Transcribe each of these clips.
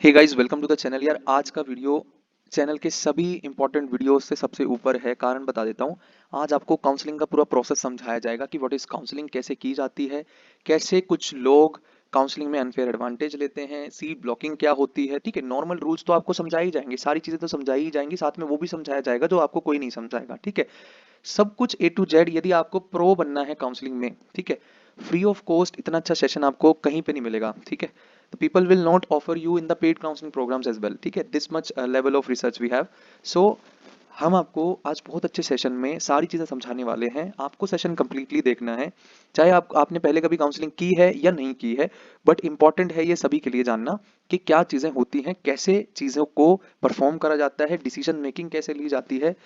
Hey guys, welcome to the channel. यार आज का वीडियो चैनल के सभी इंपॉर्टेंट वीडियोस से सबसे ऊपर है। कारण बता देता हूँ। आज आपको काउंसलिंग का पूरा प्रोसेस समझाया जाएगा कि व्हाट इज काउंसलिंग, कैसे की जाती है, कैसे कुछ लोग काउंसलिंग में अनफेयर एडवांटेज लेते हैं, सीट ब्लॉकिंग क्या होती है। ठीक है, नॉर्मल रूल्स तो आपको समझाई जाएंगे, सारी चीजें तो समझाई ही जाएंगी, साथ में वो भी समझाया जाएगा जो आपको कोई नहीं समझाएगा। ठीक है, सब कुछ ए टू जेड। यदि आपको प्रो बनना है काउंसलिंग में, ठीक है, फ्री ऑफ कॉस्ट इतना अच्छा सेशन आपको कहीं पे नहीं मिलेगा। ठीक है, तो people will not offer you in the paid counselling programs as well. ठीक है, this much level of research we have. So हम आपको आज बहुत अच्छे सेशन में सारी चीजें समझाने वाले हैं। आपको सेशन कंप्लीटली देखना है, चाहे आपने पहले कभी काउंसलिंग की है या नहीं की है। बट इंपॉर्टेंट है ये सभी के लिए जानना कि क्या चीजें होती हैं, कैसे चीजों को परफॉर्म करा जाता है, डिसीजन मेकिंग कैसे ली जाती है,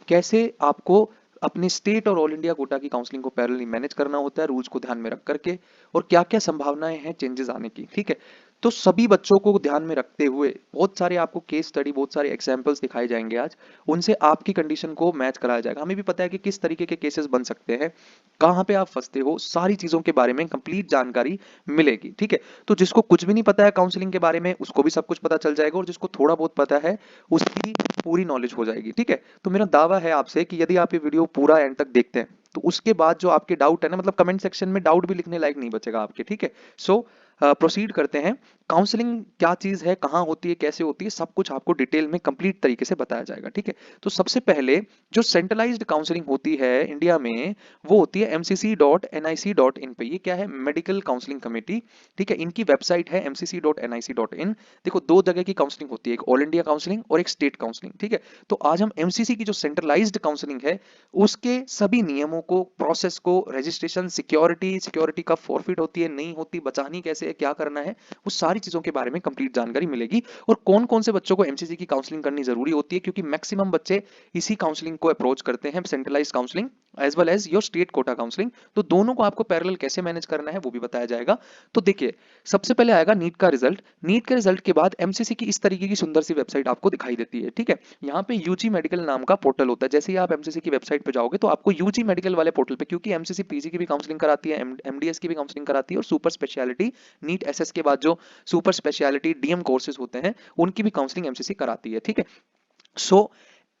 कैसे आपको अपनी स्टेट और ऑल इंडिया कोटा की काउंसलिंग को पैरेलली मैनेज करना होता है रूल्स को ध्यान में रख करके, और क्या क्या संभावनाएं हैं चेंजेस आने की। ठीक है, तो सभी बच्चों को ध्यान में रखते हुए बहुत सारे आपको केस स्टडी, बहुत सारे एग्जांपल्स दिखाए जाएंगे आज। उनसे आपकी कंडीशन को मैच कराया जाएगा। हमें भी पता है कि किस तरीके के केसेस बन सकते हैं, कहाँ पे आप फंसते हो, सारी चीजों के बारे में कंप्लीट जानकारी मिलेगी। ठीक है, तो जिसको कुछ भी नहीं पता है काउंसलिंग के बारे में उसको भी सब कुछ पता चल जाएगा, और जिसको थोड़ा बहुत पता है उसकी पूरी नॉलेज हो जाएगी। ठीक है, तो मेरा दावा है आपसे कि यदि आप ये वीडियो पूरा एंड तक देखते हैं तो उसके बाद जो आपके डाउट है ना, मतलब कमेंट सेक्शन में डाउट भी लिखने लायक नहीं बचेगा आपके। ठीक है, सो प्रोसीड करते हैं। काउंसलिंग क्या चीज है, कहाँ होती है, कैसे होती है, सब कुछ आपको डिटेल में कंप्लीट तरीके से बताया जाएगा। ठीक है, तो सबसे पहले जो सेंट्रलाइज्ड काउंसलिंग होती है इंडिया में, वो होती है mcc.nic.in पे। ये क्या है? Medical counselling committee. ठीक है, इनकी वेबसाइट है mcc.nic.in। देखो, दो जगह की काउंसलिंग होती है, एक ऑल इंडिया काउंसलिंग और एक स्टेट काउंसलिंग। ठीक है, तो आज हम एमसीसी की जो सेंट्रलाइज्ड काउंसलिंग है उसके सभी नियमों को, प्रोसेस को, रजिस्ट्रेशन, सिक्योरिटी, सिक्योरिटी कब फॉरफिट होती है, नहीं होती, बचानी कैसे है, क्या करना है, वो सारी चीजों के बारे में कंप्लीट जानकारी मिलेगी। और कौन कौन से बच्चों को एमसीसी की काउंसलिंग करनी जरूरी होती है, क्योंकि मैक्सिमम बच्चे इसी काउंसलिंग को अप्रोच करते हैं, centralised counselling as well as your state quota counselling. तो दोनों को आपको पैरेलल कैसे मैनेज करना है वो भी बताया जाएगा। तो देखिए, सबसे पहले आएगा नीट का रिजल्ट। नीट के रिजल्ट के बाद एमसीसी की इस तरीके की सुंदर सी वेबसाइट आपको दिखाई देती है। ठीक है, यहाँ पे यूजी मेडिकल नाम का पोर्टल होता है। जैसे ही आप एमसीसी की वेबसाइट पे जाओगे तो आपको यूजी मेडिकल वाले पोर्टल पे, क्योंकि एमसीसी पीजी की भी काउंसलिंग कराती है, एमडीएस की भी काउंसलिंग कराती है, और सुपर स्पेशलिटी नीट एसएस के बाद जो सुपर स्पेशलिटी डीएम कोर्सेज होते हैं उनकी भी काउंसलिंग एमसीसी कराती है। ठीक है, सो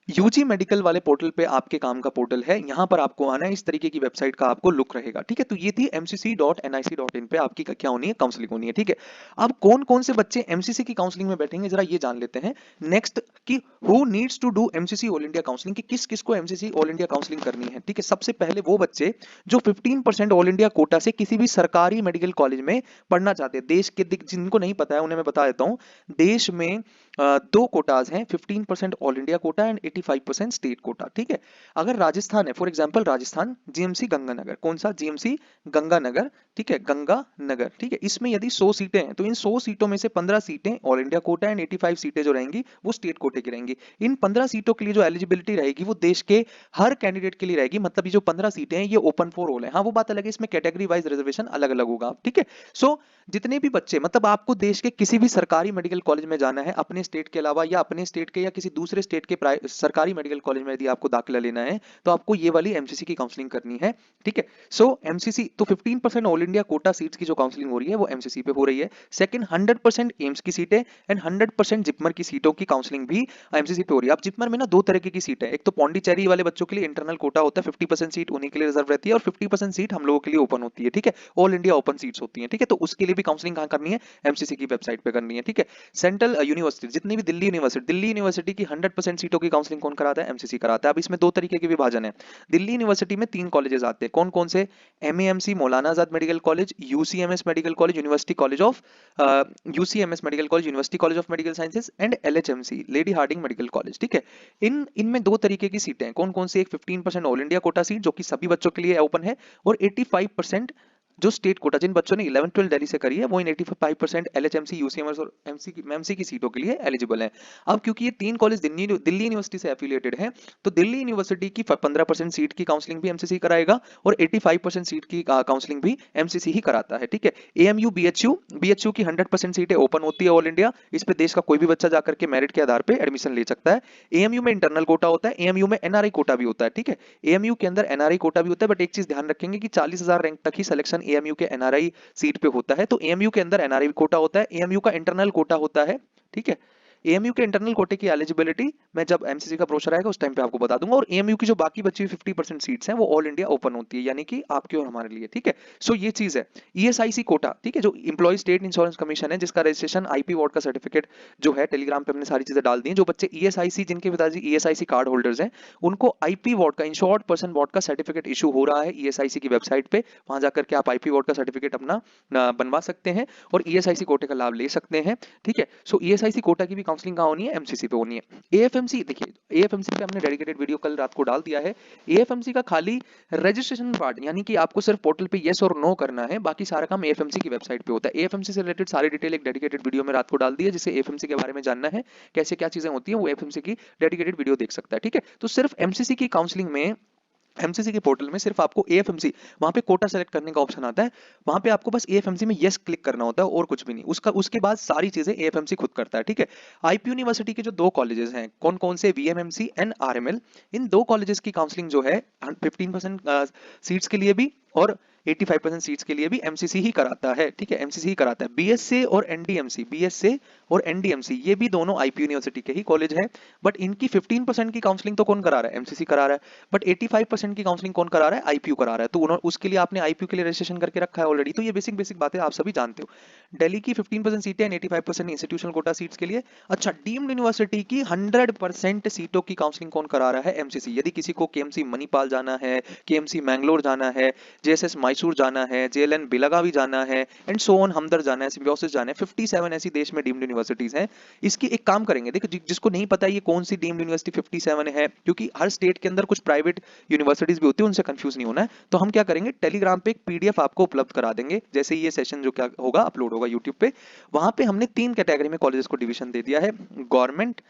यूजी मेडिकल वाले पोर्टल पे आपके काम का पोर्टल है, यहां पर आपको आना है। इस तरीके की वेबसाइट का आपको लुक रहेगा। ठीक है, तो ये थी mcc.nic.in पे आपकी क्या होनी है, काउंसलिंग होनी है। ठीक है, अब कौन कौन से बच्चे एमसीसी की काउंसलिंग में बैठेंगे जरा ये जान लेते हैं नेक्स्ट, कि who needs to do MCC all India counselling, कि किस किस को एमसीसी ऑल इंडिया काउंसलिंग करनी है। ठीक है, सबसे पहले वो बच्चे जो 15% ऑल इंडिया कोटा से किसी भी सरकारी मेडिकल कॉलेज में पढ़ना चाहते हैं। देश के जिनको नहीं पता है उन्हें मैं बता देता हूं। देश में दो कोटाज हैं, 15% all India quota and 85% state quota. ठीक है, अगर राजस्थान है, for example Rajasthan GMC Ganganagar, कौन सा? जीएमसी गंगानगर। ठीक है, गंगानगर। ठीक है, इसमें यदि 100 सीटें हैं तो इन 100 सीटों में से 15 सीटें ऑल इंडिया कोटा एंड 85 सीटें जो रहेंगी वो स्टेट कोटे की रहेंगी। इन 15 सीटों के लिए जो एलिजिबिलिटी रहेगी वो देश के हर कैंडिडेट के लिए रहेगी। मतलब ये जो 15 सीटें हैं ये ओपन फॉर ऑल है। हाँ, वो बात अलग है, इसमें कैटेगरी वाइज रिजर्वेशन अलग अलग होगा। ठीक है, सो जितने भी बच्चे, मतलब आपको देश के किसी भी सरकारी मेडिकल कॉलेज में जाना है अपने स्टेट के अलावा, या अपने स्टेट के या किसी दूसरे स्टेट के सरकारी मेडिकल कॉलेज में यदि आपको दाखिला लेना है तो आपको ये वाली एमसीसी की काउंसलिंग करनी है। ठीक है, सो एमसीसी तो 15% ऑल इंडिया कोटा सीट्स की जो काउंसलिंग हो रही है वो एमसीसी पे हो रही है। सेकंड, 100% एम्स की सीटें एंड 100% जिपमर की सीटों की काउंसलिंग भी एमसीसी पे हो रही है। अब जिपमर में ना दो तरह की सीट है, एक तो पौंडीचेरी वाले बच्चों के लिए इंटरनल कोटा होता है, 50% सीट उन्हीं के लिए रिजर्व रहती है, और 50% सीट हम लोगों के लिए ओपन होती है। ठीक है, ऑल इंडिया ओपन सीट्स होती है। ठीक है, तो उसके लिए भी काउंसलिंग कहाँ करनी है? एमसीसी की वेबसाइट पे करनी है। ठीक है, सेंट्रल यूनिवर्सिटी, जितनी भी दिल्ली यूनिवर्सिटी की 100% सीटों की काउंसलिंग कौन कराता है? एमसीसी कराता है। अब इसमें दो तरीके के विभाजन है। दिल्ली यूनिवर्सिटी में 3 कॉलेजेस आते हैं, कौन कौन से? MAMC Maulana Azad medical college, UCMS medical college, university college of UCMS medical college, university college of medical sciences, and LHMC Lady Hardinge medical college. ठीक है, इनमें दो तरीके की सीटें हैं, कौन कौन सी? एक 15% ऑल इंडिया कोटा सीट जो कि सभी बच्चों के लिए ओपन है, और 85% जो स्टेट कोटा, जिन बच्चों ने 11-12 दिल्ली से करी है वो इन 85% एलएचएमसी, यूसीएमएस और एमसी की सीटों के लिए एलिजिबल है। अब क्योंकि ये 3 कॉलेज दिल्ली यूनिवर्सिटी से एफिलिएटेड है, तो दिल्ली यूनिवर्सिटी की 15% सीट की काउंसलिंग भी एमसीसी कराएगा, और 85% सीट की काउंसलिंग भी एमसीसी ही कराता है। ठीक है, एएमयू, बीएचयू की 100% सीटें ओपन होती है ऑल इंडिया। इस पे देश का कोई भी बच्चा जाकर के मेरिट के आधार पे एडमिशन ले सकता है। एएमयू में इंटरनल कोटा होता है, एएमयू में एनआरआई कोटा भी होता है। ठीक है, एएमयू के अंदर एनआरआई कोटा भी होता है, बट एक चीज ध्यान रखेंगे कि 40,000 रैंक तक ही सिलेक्शन एएमयू के एनआरआई सीट पे होता है, तो एएमयू के अंदर एनआरआई कोटा होता है, एएमयू का इंटरनल कोटा होता है। ठीक है। एएमयू के इंटरनल कोटे की एलिजिबिलिटी मैं जब एमसीसी का ब्रोशर आएगा उस टाइम पे आपको बता दूंगा, और एएमयू की जो बाकी बची हुई 50% सीट्स हैं वो ऑल इंडिया ओपन होती है, यानी कि आपके और हमारे लिए, ठीक है। सो ये चीज है। ईएसआईसी कोटा, ठीक है, जो इंप्लॉय स्टेट इंश्योरेंस कमीशन है, जिसका रजिस्ट्रेशन आईपी वार्ड का सर्टिफिकेट जो है, टेलीग्राम पे हमने सारी चीजें डाल दी हैं। जो बच्चे ईएसआईसी, जिनके पिताजी ईएसआईसी कार्ड होल्डर्स हैं, उनको आईपी वार्ड का, इंश्योर्ड पर्सन वार्ड का सर्टिफिकेट इशू हो रहा है ईएसआईसी की वेबसाइट पे। वहां जाकर के आप आईपी वार्ड का सर्टिफिकेट अपना बनवा सकते हैं और ईएसआईसी कोटे का लाभ ले सकते हैं, ठीक है। सो ईएसआईसी कोटा की भी काउंसलिंग कहाँ होनी है? एमसीसी पे होनी है। एएफएमसी, देखिए एएफएमसी पे हमने डेडिकेटेड वीडियो कल रात को डाल दिया है। एएफएमसी का खाली रजिस्ट्रेशन पार्ट, यानी कि आपको सिर्फ पोर्टल पे यस और नो करना है, बाकी सारा काम एएफएमसी की वेबसाइट पे होता है। एएफएमसी से रिलेटेड सारी डिटेल एक डेडिकेटेड वीडियो में रात को डाल दी है, जिसे एएफएमसी के बारे में जानना है, कैसे क्या चीजें होती है, वो एएफएमसी की डेडिकेटेड वीडियो देख सकता है, ठीक है। तो सिर्फ एमसीसी की काउंसलिंग में, एमसीसी के पोर्टल में सिर्फ आपको एएफएमसी, वहां पे कोटा सेलेक्ट करने का ऑप्शन आता है, वहां पे आपको बस एएफएमसी में यस क्लिक करना होता है और कुछ भी नहीं। उसके बाद सारी चीजें एएफएमसी खुद करता है, ठीक है। आईपी यूनिवर्सिटी के जो दो कॉलेजेस हैं, कौन कौन से? VMMC and RML. इन दो कॉलेजेस की काउंसलिंग जो है 15% सीट्स के लिए भी और 85% सीट्स के लिए भी एमसीसी ही कराता है, ठीक है, एमसीसी ही कराता है। बीएसए और एनडीएमसी, बीएसए और एनडीएमसी ये भी दोनों आईपी यूनिवर्सिटी के ही कॉलेज हैं, बट इनकी 15% की काउंसलिंग तो कौन करा रहा है? एमसीसी करा रहा है। बट 85% की काउंसलिंग कौन करा रहा है? आईपीयू करा रहा है। तो उन्होंने उसके लिए आपने आईपीयू के लिए रजिस्ट्रेशन करके रखा है ऑलरेडी। तो ये बेसिक बेसिक बातें आप सभी जानते हो। दिल्ली की 15% सीटें एंड 85% इंस्टीट्यूशनल कोटा सीट्स के लिए। अच्छा, डीम्ड यूनिवर्सिटी की 100% सीटों की काउंसलिंग कौन करा रहा है? एमसीसी। यदि किसी को केएमसी मणिपाल जाना है, केएमसी मैंगलोर जाना है, जेएसएस मैसूर जाना है, जेएलएन बेलगावी जाना है, एंड सो ऑन, हमदर्द जाना है, सिम्बायोसिस जाना है, 57 ऐसी देश में डीम्ड यूनिवर्सिटीज हैं। इसकी एक काम करेंगे, देखो जिसको नहीं पता ये कौन सी डीम्ड यूनिवर्सिटी 57 है, क्योंकि हर स्टेट के अंदर कुछ प्राइवेट यूनिवर्सिटीज भी होती है, उनसे कंफ्यूज नहीं होना है। तो हम क्या करेंगे, टेलीग्राम पे एक पीडीएफ आपको उपलब्ध करा देंगे, जैसे ये सेशन जो क्या होगा अपलोड होगा यूट्यूब पे। वहां पे हमने 3 कैटेगरी में कॉलेजेस को डिवीजन दे दिया है, गवर्नमेंट,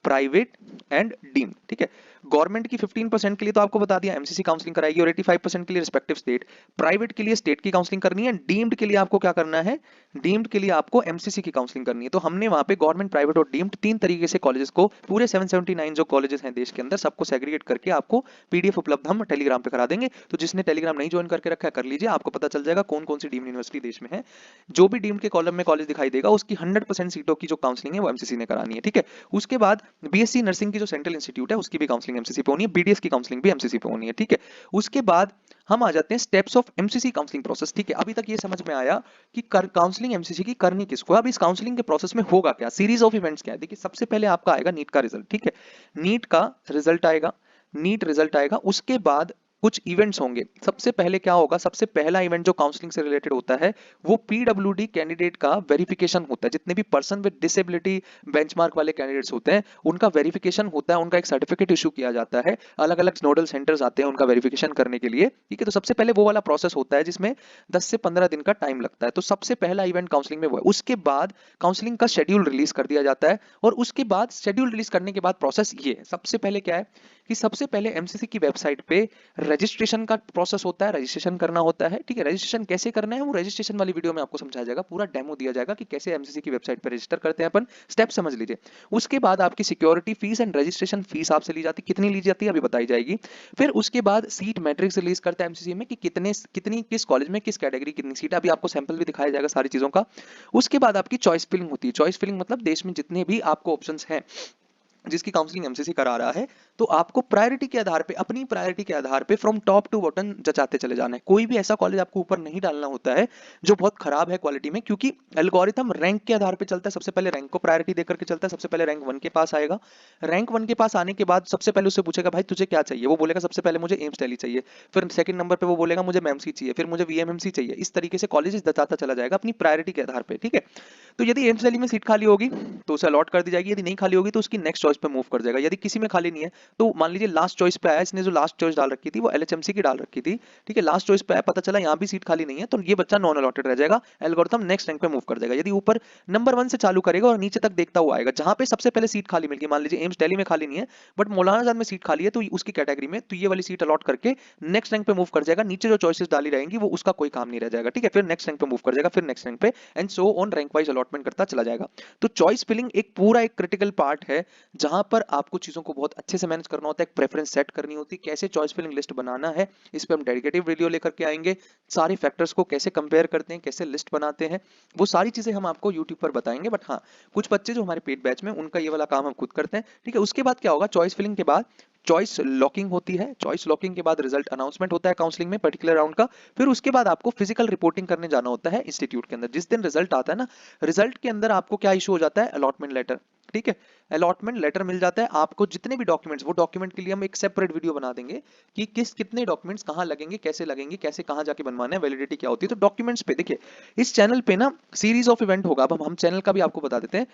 प्राइवेट एंड डीम्ड, ठीक है। गवर्नमेंट की 15% के लिए तो आपको बता दिया एमसीसी काउंसलिंग कराएगी, और 85% के लिए रिस्पेक्टिव स्टेट। प्राइवेट के लिए स्टेट की काउंसलिंग करनी है, डीम्ड के लिए आपको क्या करना है? डीम्ड के लिए आपको एमसीसी की काउंसलिंग करनी है। तो हमने वहां पे गवर्नमेंट, प्राइवेट और डीम्ड 3 तरीके से कॉलेजेस को, पूरे 779 जो कॉलेजेस हैं देश के अंदर, सबको सेग्रीगेट करके आपको पीडीएफ उपलब्ध हम टेलीग्राम पे करा देंगे। तो जिसने टेलीग्राम नहीं ज्वाइन करके रखा है कर लीजिए, आपको पता चल जाएगा कौन कौन सी डीम्ड यूनिवर्सिटी देश में है। जो भी डीम्ड के कॉलम में कॉलेज दिखाई देगा, उसकी 100% सीटों की जो काउंसलिंग है वो एमसीसी ने करानी है, ठीक है। उसके बाद बीएससी नर्सिंग की जो सेंट्रल इंस्टीट्यूट है उसकी भी काउंसलिंग एमसीसी पे होनी है, बीडीएस की काउंसलिंग भी एमसीसी पे होनी है, ठीक है। उसके बाद हम आ जाते हैं steps of MCC counselling process, ठीक है। अभी तक ये समझ में आया कि काउंसलिंग एमसीसी की करनी किसको। अब इस काउंसलिंग के प्रोसेस में होगा क्या, सीरीज ऑफ इवेंट्स क्या है। देखिए सबसे पहले आपका आएगा नीट का रिजल्ट, ठीक है। नीट का रिजल्ट आएगा, नीट रिजल्ट आएगा, उसके बाद कुछ इवेंट्स होंगे। सबसे पहले क्या होगा, सबसे पहला इवेंट जो काउंसलिंग से रिलेटेड होता है वो पीडब्ल्यूडी कैंडिडेट का वेरिफिकेशन होता है। जितने भी पर्सन विद डिसेबिलिटी बेंचमार्क वाले कैंडिडेट्स होते हैं उनका वेरिफिकेशन होता है, उनका एक सर्टिफिकेट इशू किया जाता है, अलग अलग नोडल सेंटर्स आते हैं उनका वेरिफिकेशन करने के लिए, ठीक है। तो सबसे पहले वो वाला प्रोसेस होता है जिसमें 10 से 15 दिन का टाइम लगता है। तो सबसे पहला इवेंट काउंसलिंग में वो है। उसके बाद काउंसलिंग का शेड्यूल रिलीज कर दिया जाता है, और उसके बाद शेड्यूल रिलीज करने के बाद प्रोसेस ये है। सबसे पहले क्या है कि सबसे पहले एमसीसी की वेबसाइट पे रजिस्ट्रेशन का प्रोसेस होता है, रजिस्ट्रेशन करना होता है, ठीक है। रजिस्ट्रेशन कैसे करना है वो रजिस्ट्रेशन वाली वीडियो में आपको समझाया जाएगा, पूरा डेमो दिया जाएगा कि कैसे एमसीसी की वेबसाइट पर रजिस्टर करते हैं अपन, स्टेप समझ लीजिए। उसके बाद आपकी security fees and registration fees आपसे ली जाती है, कितनी ली जाती है अभी बताई जाएगी। फिर उसके बाद सीट मैट्रिक्स रिलीज करता है एमसीसी में कि कितनी किस कॉलेज में किस कैटेगरी कितनी सीट, अभी आपको सैंपल भी दिखाया जाएगा सारी चीजों का। उसके बाद आपकी चॉइस फिलिंग होती है। चॉइस फिलिंग मतलब देश में जितने भी आपको ऑप्शंस हैं जिसकी काउंसलिंग एमसीसी करा रहा है, तो आपको प्रायोरिटी के आधार पे, अपनी प्रायोरिटी के आधार पे फ्रॉम टॉप टू बॉटम जचाते चले जाना है। कोई भी ऐसा कॉलेज आपको ऊपर नहीं डालना होता है जो बहुत खराब है क्वालिटी में, क्योंकि एल्गोरिथम रैंक के आधार पे चलता है। सबसे पहले रैंक को प्रायोरिटी देकर के चलता है। सबसे पहले रैंक 1 के पास आएगा, रैंक 1 के पास आने के बाद सबसे पहले उससे पूछेगा भाई तुझे क्या चाहिए, वो बोलेगा सबसे पहले मुझे एम्स टैली चाहिए, फिर सेकंड नंबर पे वो बोलेगा मुझे मेमसी चाहिए, फिर मुझे वीएमएमसी चाहिए। इस तरीके से कॉलेज जचाता चला जाएगा अपनी प्रायोरिटी के आधार पे, ठीक है। तो यदि एम्स टैली में सीट खाली होगी तो उसे अलॉट कर दी जाएगी, यदि नहीं खाली होगी तो उसकी नेक्स्ट चॉइस पे मूव कर जाएगा। यदि किसी में खाली नहीं है तो मान लीजिए लास्ट चॉइस पे आया, इसने जो लास्ट चॉइस डाल रखी थी वो एलएचएमसी की डाल रखी थी, ठीक है। लास्ट चॉइस पे आया, पता चला यहाँ भी सीट खाली नहीं है, तो ये बच्चा नॉन अलॉटेड रह जाएगा, एल्गोरिथम नेक्स्ट रैंक पे मूव कर जाएगा। यदि ऊपर नंबर 1 से चालू करेगा और नीचे तक देखता हुआ आएगा, जहां पे सबसे पहले सीट खाली मिल गई, मान लीजिए एम्स दिल्ली में खाली नहीं है बट मौलाना आजाद में सीट खाली है, तो उसकी कैटेगरी में तो ये वाली सीट अलॉट करके नेक्स्ट रैंक पे मूव कर जाएगा। नीचे जो चॉइसेस डाली रहेंगी वो उसका कोई काम नहीं रह जाएगा, ठीक है। फिर नेक्स्ट रैंक पे मूव कर जाएगा, फिर नेक्स्ट रैंक पे, and so on rank wise allotment करता चला जाएगा। तो चॉइस फिलिंग काउंसलिंग एक पूरा एक क्रिटिकल पार्ट है जहां पर आपको चीजों को बहुत अच्छे से मैनेज करना होता है, एक प्रेफरेंस सेट करनी होती है, कैसे चॉइस फिलिंग लिस्ट बनाना है, इस पे हम डेडिकेटेड वीडियो लेकर के आएंगे। सारे फैक्टर्स को कैसे कंपेयर करते हैं, कैसे लिस्ट बनाते हैं, वो सारी चीजें हम आपको यूट्यूब पर बताएंगे। बट हाँ, कुछ बच्चे जो हमारे पेड बैच में, उनका ये वाला काम हम खुद करते हैं, ठीक है। उसके बाद क्या होगा, चॉइस फिलिंग के बाद चॉइस लॉकिंग होती है, चॉइस लॉकिंग के बाद रिजल्ट अनाउंसमेंट होता है काउंसलिंग में पर्टिकुलर राउंड का। फिर उसके बाद आपको फिजिकल रिपोर्टिंग करने जाना होता है इंस्टीट्यूट के अंदर। जिस दिन रिजल्ट आता है ना, रिजल्ट के अंदर आपको क्या इशू हो जाता है, अलॉटमेंट लेटर, ठीक है। अलॉटमेंट लेटर मिल जाता है आपको, जितने भी डॉक्यूमेंट्स, वो डॉक्यूमेंट के लिए हम एक सेपरेट वीडियो बना देंगे कि कितने डॉक्यूमेंट्स कहाँ लगेंगे, कैसे कहाँ जाके बनवाना है, वैलिडिटी क्या होती है। तो डॉक्यूमेंट्स पे देखिए, इस चैनल पे ना सीरीज ऑफ इवेंट होगा। अब हम चैनल का भी आपको बता देते हैं।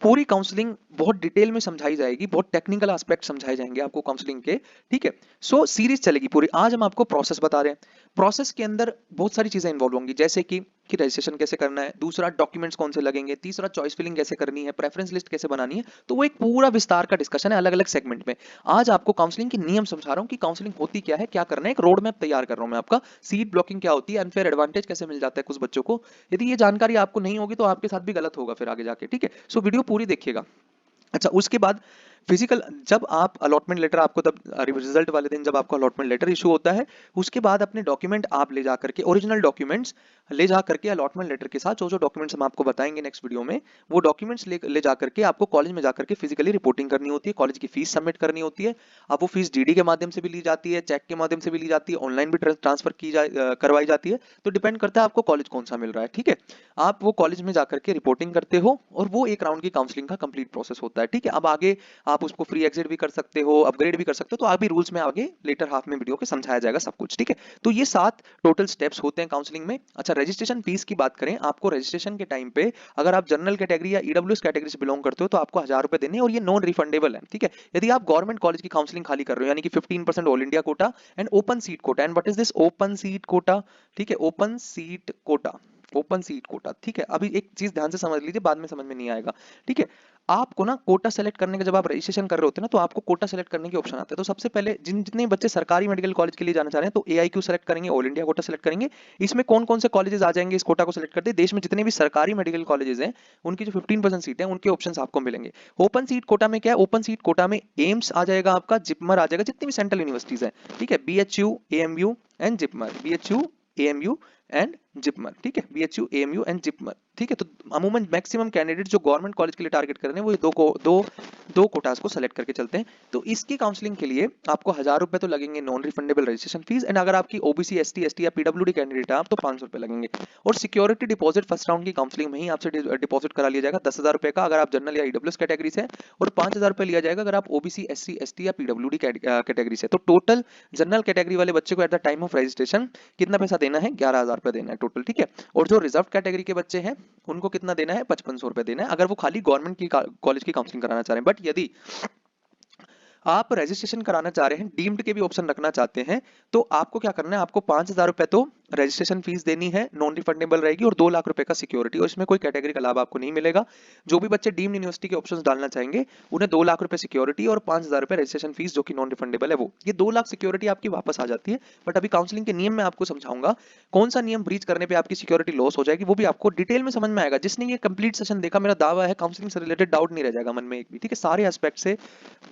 पूरी काउंसलिंग बहुत डिटेल में समझाई जाएगी, बहुत टेक्निकल एस्पेक्ट समझाए जाएंगे आपको काउंसलिंग के, ठीक है। सो सीरीज चलेगी पूरी। आज हम आपको प्रोसेस बता रहे हैं। प्रोसेस के अंदर बहुत सारी चीजें इन्वॉल्व होंगी, जैसे कि रजिस्ट्रेशन कैसे करना है, दूसरा डॉक्यूमेंट्स कौन से लगेंगे, तीसरा चॉइस फिलिंग कैसे करनी है, प्रेफरेंस लिस्ट कैसे बनानी है। तो वो एक पूरा विस्तार का डिस्कशन है अलग अलग सेगमेंट में। आज आपको काउंसलिंग के नियम समझा रहा हूँ कि काउंसलिंग होती क्या है, क्या करना है, एक रोड मैप तैयार कर रहा हूँ मैं आपका। सीट ब्लॉकिंग क्या होती है, अनफेयर एडवांटेज कैसे मिल जाता है कुछ बच्चों को। यदि ये जानकारी आपको नहीं होगी तो आपके साथ भी गलत होगा फिर आगे जाके, ठीक है। सो वीडियो पूरी देखिएगा। अच्छा, उसके बाद फिजिकल, जब आप अलॉटमेंट लेटर आपको, तब रिजल्ट वाले दिन जब आपको अलॉटमेंट लेटर इशू होता है, उसके बाद अपने डॉक्यूमेंट आप ले जा करके, ओरिजिनल डॉक्यूमेंट्स ले जा करके अलॉटमेंट लेटर के साथ, जो जो डॉक्यूमेंट्स हम आपको बताएंगे नेक्स्ट वीडियो में, वो डॉक्यूमेंट्स ले जा करके आपको कॉलेज में जा करके फिजिकली रिपोर्टिंग करनी होती है, कॉलेज की फीस सबमिट करनी होती है। अब वो फीस डीडी के माध्यम से भी ली जाती है, चेक के माध्यम से भी ली जाती है, ऑनलाइन भी ट्रांसफर करवाई जाती है। तो डिपेंड करता है आपको कॉलेज कौन सा मिल रहा है, ठीक है। आप वो कॉलेज में जाकर के रिपोर्टिंग करते हो और वो एक राउंड की काउंसलिंग का कंप्लीट प्रोसेस होता है, ठीक है। अब आगे आप उसको फ्री एग्जिट भी कर सकते हो, अपग्रेड भी कर सकते हो, तो आगे रूल्स में आगे लेटर हाफ में वीडियो के समझाया जाएगा सब कुछ, ठीक है। तो ये 7 टोटल स्टेप्स होते हैं काउंसलिंग में। अच्छा, रजिस्ट्रेशन फीस की बात करें, आपको रजिस्ट्रेशन के टाइम पे अगर आप जनरल कैटेगरी या ईडब्ल्यूएस कैटेगरी से बिलोंग करते हो तो आपको 1000 रुपए देने, और ये नॉन रिफंडेबल है, ठीक है। यदि आप गवर्नमेंट कॉलेज की काउंसलिंग खाली कर रहे हो, यानी कि 15% all India quota and open seat quota. And what is this open seat quota, ठीक है, open seat quota, open seat quota, ठीक है। अभी एक चीज ध्यान से समझ लीजिए, बाद में समझ में नहीं आएगा, ठीक है। आपको ना कोटा सेलेक्ट करने के, जब आप रजिस्ट्रेशन कर रहे होते हैं ना, तो आपको कोटा सेलेक्ट करने के ऑप्शन आते हैं। तो सबसे पहले जितने बच्चे सरकारी मेडिकल कॉलेज के लिए जाना चाह रहे हैं, तो एआईक्यू सेलेक्ट करेंगे, ऑल इंडिया कोटा सेलेक्ट करेंगे। इसमें कौन कौन से कॉलेजेस आ जाएंगे, इस कोटा को सेलेक्ट करते हैं, देश में जितने भी सरकारी मेडिकल कॉलेजेस हैं, उनकी जो 15% सीट है, उनके ऑप्शन आपको मिलेंगे। ओपन सीट कोटा में क्या है, ओपन सीट कोटा में एम्स आ जाएगा आपका, जिपमर आ जाएगा, जितनी भी सेंट्रल यूनिवर्सिटीज है, ठीक है, BHU, AMU and JIPMER, BHU, AMU and JIPMER, ठीक है, बीएचयू, एएमयू एंड जिपमर, ठीक है। तो अमूमन मैक्सिमम कैंडिडेट जो गवर्नमेंट कॉलेज के लिए टारगेट कर रहे हैं, वो दो कोटास को सेलेक्ट करके चलते हैं। तो इसकी काउंसलिंग के लिए आपको 1000 रुपए तो लगेंगे, non refundable registration fees. And अगर आपकी ओबीसी, एसटी, एसटी या पीडब्ल्यूडी कैंडिडेट है आप, तो 500 रुपए लगेंगे। और सिक्योरिटी डिपॉजिट फर्स्ट राउंड की काउंसलिंग में ही आपसे डिपॉजिट करा लिया जाएगा 10,000 रुपए का, अगर आप जनरल या ईडब्ल्यूएस कैटेगरी से, और 5,000 रुपए लिया जाएगा अगर आप ओबीसी, एससी, एसटी या पीडब्ल्यूडी कैटेगरी से। तो टोटल जनरल कैटेगरी वाले बच्चे को at the time of registration कितना पैसा देना है, 11,000 रुपए देना है टोटल, ठीक है। और जो रिजर्व कैटेगरी के बच्चे हैं, उनको कितना देना है, 5500 रुपए देना है, अगर वो खाली गवर्नमेंट की कॉलेज की काउंसलिंग कराना चाह रहे हैं। बट यदि आप रजिस्ट्रेशन कराना चाह रहे हैं, डीम्ड के भी ऑप्शन रखना चाहते हैं, तो आपको क्या करना है, आपको 5,000 रुपए तो रजिस्ट्रेशन फीस देनी है, नॉन रिफंडेबल रहेगी, और 2 लाख रुपए का सिक्योरिटी, और इसमें कोई कैटेगरी का लाभ आपको नहीं मिलेगा। जो भी बच्चे डीम्ड यूनिवर्सिटी के ऑप्शंस डालना चाहेंगे, उन्हें 2 लाख रुपए सिक्योरिटी और 5,000 रुपए रजिस्ट्रेशन फीस, जो कि नॉन रिफंडेबल है, वो ये 2 लाख सिक्योरिटी आपकी वापस आ जाती है। बट अभी काउंसलिंग के नियम में आपको समझाऊंगा, कौन सा नियम ब्रीच करने पर आपकी सिक्योरिटी लॉस हो जाएगी, वो भी आपको डिटेल में समझ में आएगा। जिसने ये कंप्लीट सेशन देखा, मेरा दावा है काउंसलिंग से रिलेटेड डाउट नहीं रह जाएगा मन में एक भी, ठीक है। सारे एस्पेक्ट से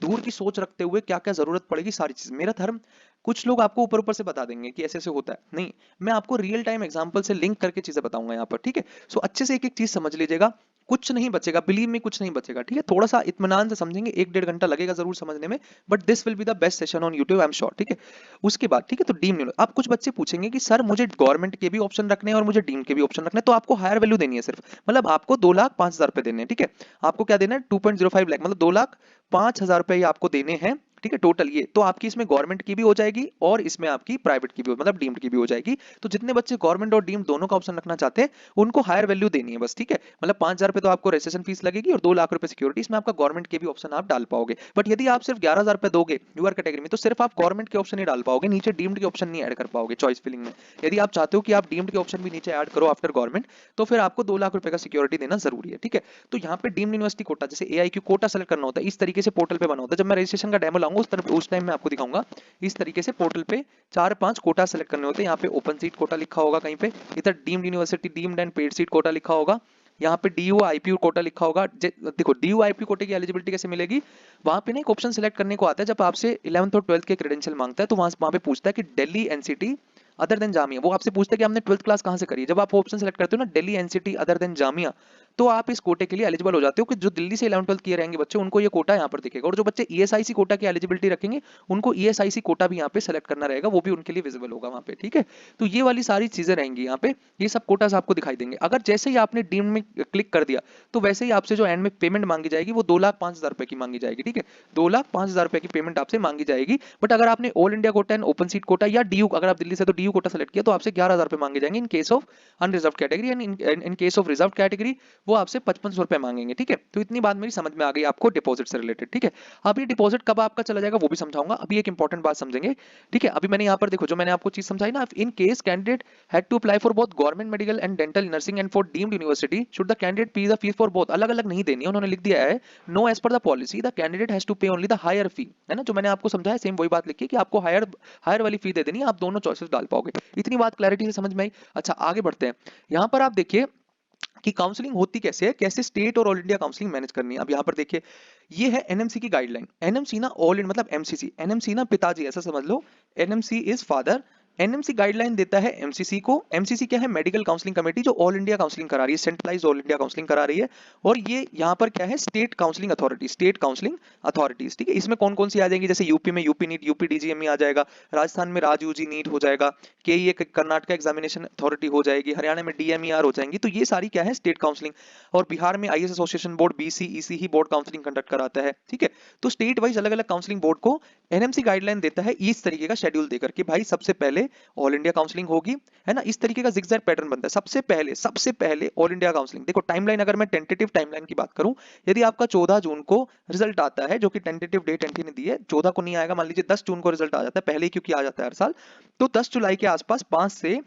दूर की सोच रखते हुए क्या क्या जरूरत पड़ेगी, सारी चीज। मेरा धर्म, कुछ लोग आपको ऊपर ऊपर से बता देंगे कि ऐसे ऐसे होता है, नहीं, मैं आपको रियल टाइम एग्जांपल से लिंक करके चीजें बताऊंगा यहाँ पर, ठीक है। सो अच्छे से एक एक चीज समझ लीजिएगा, कुछ नहीं बचेगा, बिलीव में कुछ नहीं बचेगा, ठीक है। थोड़ा सा इत्मीनान से समझेंगे, 1-1.5 घंटा लगेगा जरूर समझने में, but this will be the best session on YouTube, I am sure, ठीक है। उसके बाद, ठीक है, तो डीम न्यूज, अब कुछ बच्चे पूछेंगे कि सर मुझे गवर्नमेंट के भी ऑप्शन रखने हैं और मुझे डीम के भी ऑप्शन रखने हैं, तो आपको हायर वैल्यू देनी है सिर्फ, मतलब आपको 2,05,000 रुपए देने हैं, ठीक है। आपको क्या देना है, 2.05 लाख, मतलब 2,05,000 रुपए आपको देने हैं, ठीक है, टोटल। ये तो आपकी इसमें गवर्नमेंट की भी हो जाएगी और इसमें आपकी प्राइवेट की भी, मतलब डीम्ड की भी हो जाएगी। तो जितने बच्चे गवर्नमेंट और डीम्ड दोनों का ऑप्शन रखना चाहते हैं, उनको हायर वैल्यू देनी है बस, ठीक है। मतलब 5,000 रुपए तो आपको रजिस्ट्रेशन फीस लगेगी और 2 लाख रुपए सिक्योरिटी, इसमें आपका गवर्नमेंट के भी ऑप्शन आप डाल पाओगे। बट यदि आप सिर्फ 11,000 रुपए दोगे यूआर कैटेगरी में, तो सिर्फ आप गवर्नमेंट के ऑप्शन ही डाल पाओगे, नीचे डीम्ड के ऑप्शन नहीं ऐड कर पाओगे चॉइस फिलिंग में। यदि आप चाहते हो कि आप डीम्ड के ऑप्शन भी नीचे ऐड करो आफ्टर गवर्नमेंट, तो फिर आपको 2 लाख रुपए का सिक्योरिटी देना जरूरी है, ठीक है। तो यहाँ पे डीम्ड यूनिवर्सिटी कोटा, जैसे एआईक्यू कोटा सेलेक्ट करना होता है, इस तरीके से पोर्टल पे बना होता है। जब मैं रजिस्ट्रेशन का डेमो लाऊंगा उस टाइम में आपको दिखाऊंगा, इस तरीके से पोर्टल पे 4-5 कोटा सेलेक्ट करने होते हैं। यहाँ पे ओपन सीट कोटा लिखा होगा कहीं पे, इधर deemed university, deemed and paid seat quota लिखा होगा, यहाँ पे DU IPU कोटा लिखा होगा। देखो DU IPU कोटे की एलिजिबिलिटी कैसे मिलेगी, वहां पे ना एक ऑप्शन सिलेक्ट करने को आता है जब आपसे 11th और 12th के क्रेडेंशियल मांगता है, तो वहां पे पूछता है कि Delhi NCT other than Jamia, वो आपसे पूछता है कि आपने 12th क्लास कहाँ से करी है। जब आप ऑप्शन सेलेक्ट करते हो ना Delhi NCT other than Jamia, तो आप इस कोटे के लिए एलिजिबल हो जाते हो कि जो दिल्ली से 11th 12th किए रहेंगे बच्चे, उनको ये कोटा यहाँ पर दिखेगा। और जो बच्चे ESIC कोटा की एलिजिबिलिटी रखेंगे, उनको ESIC कोटा भी यहाँ पे सेलेक्ट करना रहेगा, वो भी उनके लिए विजिबल होगा वहाँ पे, ठीक है। तो ये वाली सारी चीजें रहेंगी यहाँ पे, ये सब कोटास आपको दिखाई देंगे। अगर जैसे ही आपने डीम्ड में क्लिक कर दिया, तो वैसे ही आपसे जो एंड में पेमेंट मांगी जाएगी वो 2,05,000 रुपए की मांगी जाएगी, ठीक है। 2,05,000 रुपए की पेमेंट आपसे मांगी जाएगी। बट अगर आपने all India quota and open seat quota या DU, अगर आप दिल्ली से तो DU कोटा सेलेक्ट किया, तो आपसे 11,000 रुपए मांगे जाएंगे in case of unreserved category, and in case of reserve category वो आपसे 5500 रुपए मांगेंगे, ठीक है। तो इतनी बात मेरी समझ में आ गई आपको डिपॉजिट से रिलेटेड, ठीक है। अब ये डिपॉजिट कब आपका चला जाएगा वो भी समझाऊंगा। अभी एक इंपॉर्टेंट बात समझेंगे, ठीक है। अभी मैंने यहाँ पर देखो, जो मैंने आपको चीज समझाई ना, in case candidate had to apply for both government medical and dental nursing and for deemed university should the candidate pay the fee for both. अलग अलग नहीं देनी है, उन्होंने लिख दिया है no as per the policy the candidate has to pay only the higher fee, है ना। जो मैंने आपको समझाया सेम वही बात लिखी है कि आपको हायर वाली फी दे देनी है, आप दोनों चॉइसेस डाल पाओगे। इतनी बात क्लैरिटी से समझ में आई। अच्छा आगे बढ़ते हैं। यहाँ पर आप देखिए कि काउंसलिंग होती कैसे है, कैसे स्टेट और ऑल इंडिया काउंसलिंग मैनेज करनी है। अब यहाँ पर देखिए, ये है एनएमसी की गाइडलाइन। एनएमसी ना ऑल इंडिया मतलब एमसीसी, एनएमसी ना पिताजी ऐसा समझ लो, NMC is father. NMC guideline देता है एमसीसी को। एमसीसी क्या है, मेडिकल काउंसलिंग कमेटी, जो ऑल इंडिया काउंसलिंग करा रही है, सेंट्रलाइज ऑल इंडिया काउंसलिंग करा रही है। और ये यहाँ पर क्या है, state counselling authority, state counselling authorities, ठीक है। इसमें कौन कौन सी आ जाएंगी, जैसे यूपी में यूपी नीट, यूपी डीजीएमई आ जाएगा, राजस्थान में राज यूजी नीट हो जाएगा, के कर्नाटक एग्जामिनेशन अथॉरिटी हो जाएगी, हरियाणा में DMER हो जाएंगी। तो ये सारी क्या है, स्टेट काउंसलिंग। और बिहार में IAS एसोसिएशन बोर्ड BCEC ही बोर्ड काउंसलिंग कंडक्ट कराता है, ठीक है। तो स्टेट वाइज अलग अलग काउंसलिंग बोर्ड को एनएमसी गाइडलाइन देता है इस तरीके का शेड्यूल देकर कि भाई सबसे पहले ऑल इंडिया काउंसलिंग होगी, है ना। इस तरीके का जिगजैग पैटर्न बनता है। सबसे पहले ऑल इंडिया काउंसलिंग। देखो टाइमलाइन, अगर मैं टेंटेटिव टाइमलाइन की बात करूं, यदि आपका 14 जून को रिजल्ट आता है, जो कि टेंटेटिव डेट एनटी ने दी है, 14 को नहीं आएगा, मान लीजिए 10 जून को रिजल्ट आ जाता है, पहले ही क्योंकि आ जाता है हर साल, तो 10 जुलाई के आसपास 5 से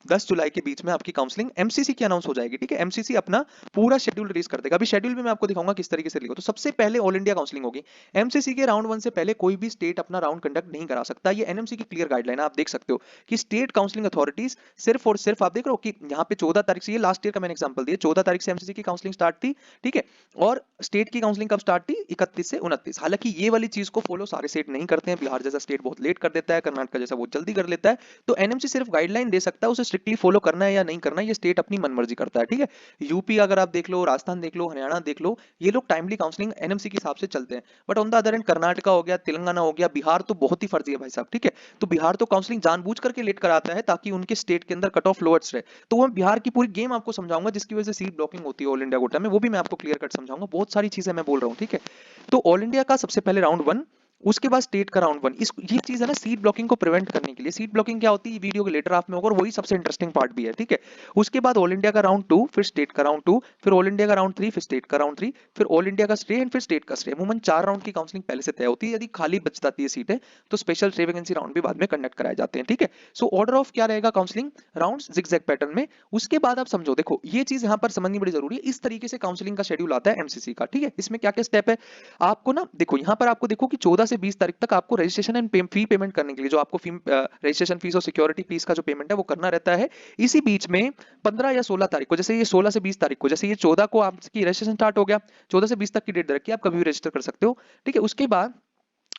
10 जुलाई के बीच में आपकी काउंसलिंग एमसीसी की अनाउंस हो जाएगी, ठीक है। एमसीसी अपना पूरा शेड्यूल रिलीज कर देगा। अभी शेड्यूल में मैं आपको दिखाऊंगा किस तरीके से लिखो। तो सबसे पहले ऑल इंडिया काउंसलिंग होगी। एमसीसी के राउंड 1 से पहले कोई भी स्टेट अपना राउंड कंडक्ट नहीं करा सकता। ये एनएमसी की क्लियर गाइडलाइन है। आप देख सकते हो कि स्टेट काउंसलिंग अथॉरिटीज सिर्फ और सिर्फ, आप देख रहे हो कि यहाँ पे 14 तारीख से, ये लास्ट ईयर का मैंने एग्जांपल दिया, 14 तारीख से एमसीसी की काउंसलिंग स्टार्ट थी, ठीक है। और स्टेट की काउंसलिंग कब स्टार्ट थी, 31 से 29। हालांकि ये वाली चीज को फॉलो सारे स्टेट नहीं करते हैं। बिहार जैसा स्टेट बहुत लेट कर देता है, कर्नाटक जैसा बहुत जल्दी कर लेता है। तो एनएमसी सिर्फ गाइडलाइन दे सकता है, उसे स्ट्रिक्टली फॉलो करना है या नहीं करना, ये स्टेट अपनी मनमर्जी करता है, ठीक है। यूपी अगर आप देख लो, राजस्थान देख लो, हरियाणा देख लो, ये लोग टाइमली काउंसलिंग एनएमसी के हिसाब से चलते हैं। But on the other and Karnataka हो गया, तेलंगाना हो गया, बिहार तो बहुत ही फर्जी है भाई साहब, ठीक है। तो बिहार तो काउंसलिंग जानबूझ करके लेट कराता है ताकि उनके स्टेट के अंदर कट ऑफ लोअर्स रहे। तो मैं बिहार की पूरी गेम आपको समझाऊंगा, जिसकी वजह से सीट ब्लॉकिंग होती है ऑल इंडिया कोटा में, वो भी मैं आपको क्लियर कट समझाऊंगा। बहुत सारी चीजें मैं बोल रहा हूँ, ठीक है। तो ऑल इंडिया का सबसे पहले राउंड 1, उसके बाद स्टेट का राउंड 1। ये चीज है ना, सीट ब्लॉकिंग को प्रिवेंट करने के लिए। सीट ब्लॉकिंग क्या होती है, वीडियो के लेटर हाफ में होगा, और वही सबसे इंटरेस्टिंग पार्ट भी है, ठीक है। उसके बाद ऑल इंडिया का राउंड 2, फिर स्टेट का राउंड 2, फिर ऑल इंडिया का राउंड 3, फिर स्टेट का राउंड 3, फिर ऑल इंडिया का स्टे एंड फिर स्टेट का स्टे। अमूमन 4 राउंड की काउंसलिंग पहले से तय होती है। यदि खाली बच जाती है सीटें, तो स्पेशल स्टे वैकेंसी राउंड भी बाद में कंडक्ट कराए जाते हैं, ठीक है। सो ऑर्डर ऑफ क्या रहेगा काउंसलिंग राउंड्स, जिगजैग पैटर्न में। उसके बाद आप समझो, देखो ये चीज यहाँ पर समझनी बड़ी जरूरी है। इस तरीके से काउंसलिंग का शेड्यूल आता है एमसीसी का, ठीक है। इसमें क्या क्या स्टेप है आपको ना, देखो यहाँ पर आपको देखो कि 14 से 20 तारीख तक आपको रजिस्ट्रेशन एंड फी पेमेंट करने के लिए, जो आपको रजिस्ट्रेशन फीस और सिक्योरिटी फीस का जो पेमेंट है वो करना रहता है। इसी बीच में 15 या 16 तारीख को, जैसे ये 16 से 20 तारीख को, जैसे ये 14 को आपकी रजिस्ट्रेशन स्टार्ट हो गया, 14 से 20 तक की डेट दे रखी है, आप कभी भी रजिस्टर कर सकते हो, ठीक है। उसके बाद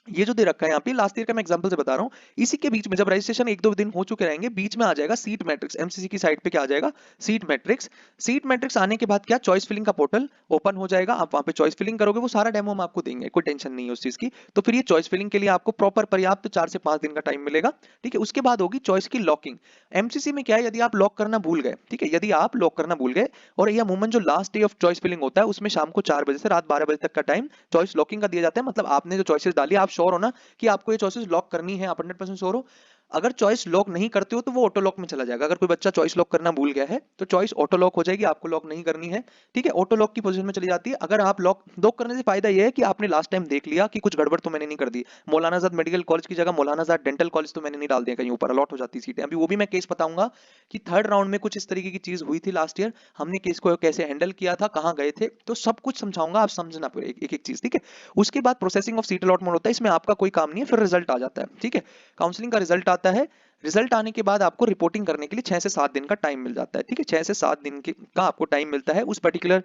ये जो दे रखा है यहाँ पे, लास्ट ईयर का मैं एग्जांपल से बता रहा हूँ, इसी के बीच में जब रजिस्ट्रेशन 1-2 दिन हो चुके रहेंगे, बीच में आ जाएगा सीट मैट्रिक्स। एमसीसी की साइट पे क्या आ जाएगा, सीट मैट्रिक्स। सीट मैट्रिक्स आने के बाद क्या, चॉइस फिलिंग का पोर्टल ओपन हो जाएगा। आप वहां पे चॉइस फिलिंग करोगे, वो सारा डेमो हम आपको देंगे, कोई टेंशन नहीं है उस चीज की। तो फिर ये चॉइस फिलिंग के लिए आपको प्रॉपर पर्याप्त 4 से 5 दिन का टाइम मिलेगा, ठीक है। उसके बाद होगी चॉइस की लॉकिंग। एमसीसी में क्या है, यदि आप लॉक करना भूल गए, ठीक है, यदि आप लॉक करना भूल गए, और ये अमूमन जो last day of choice filling होता है, उसमें शाम को 4 बजे से रात 12 बजे तक का टाइम चॉइस लॉकिंग का दिया जाता है। मतलब आपने जो चॉइसेस डाली, आप श्योर हो ना कि आपको ये चॉइसेस लॉक करनी है, आप 100% श्योर हो। अगर चॉइस लॉक नहीं करते हो तो वो ऑटो लॉक में चला जाएगा। अगर कोई बच्चा चॉइस लॉक करना भूल गया है तो चॉइस ऑटो लॉक हो जाएगी, आपको लॉक नहीं करनी है, ठीक है। ऑटो लॉक की पोजीशन में चली जाती है। अगर आप लॉक करने से फायदा ये है कि आपने लास्ट टाइम देख लिया कि कुछ गड़बड़ तो मैंने नहीं कर दी। मौलाना आजाद मेडिकल कॉलेज की जगह मौलाना आजाद डेंटल कॉलेज तो मैंने नहीं डाल दिया कहीं ऊपर, अलॉट हो जाती सीटें। अभी वो भी मैं केस बताऊंगा कि थर्ड राउंड में कुछ इस तरीके की चीज हुई थी लास्ट ईयर, हमने केस को कैसे हैंडल किया था, कहाँ गए थे, तो सब कुछ समझाऊंगा, आप समझना पूरे एक एक चीज, ठीक है। उसके बाद प्रोसेसिंग ऑफ सीट अलॉटमेंट होता है, इसमें आपका कोई काम नहीं है, फिर रिजल्ट आ जाता है, ठीक है। काउंसलिंग का रिजल्ट आता है, रिजल्ट आने के बाद आपको रिपोर्टिंग करने के लिए 6 से 7 दिन का टाइम मिल जाता है, ठीक है। 6 से 7 दिन का आपको टाइम मिलता है उस पर्टिकुलर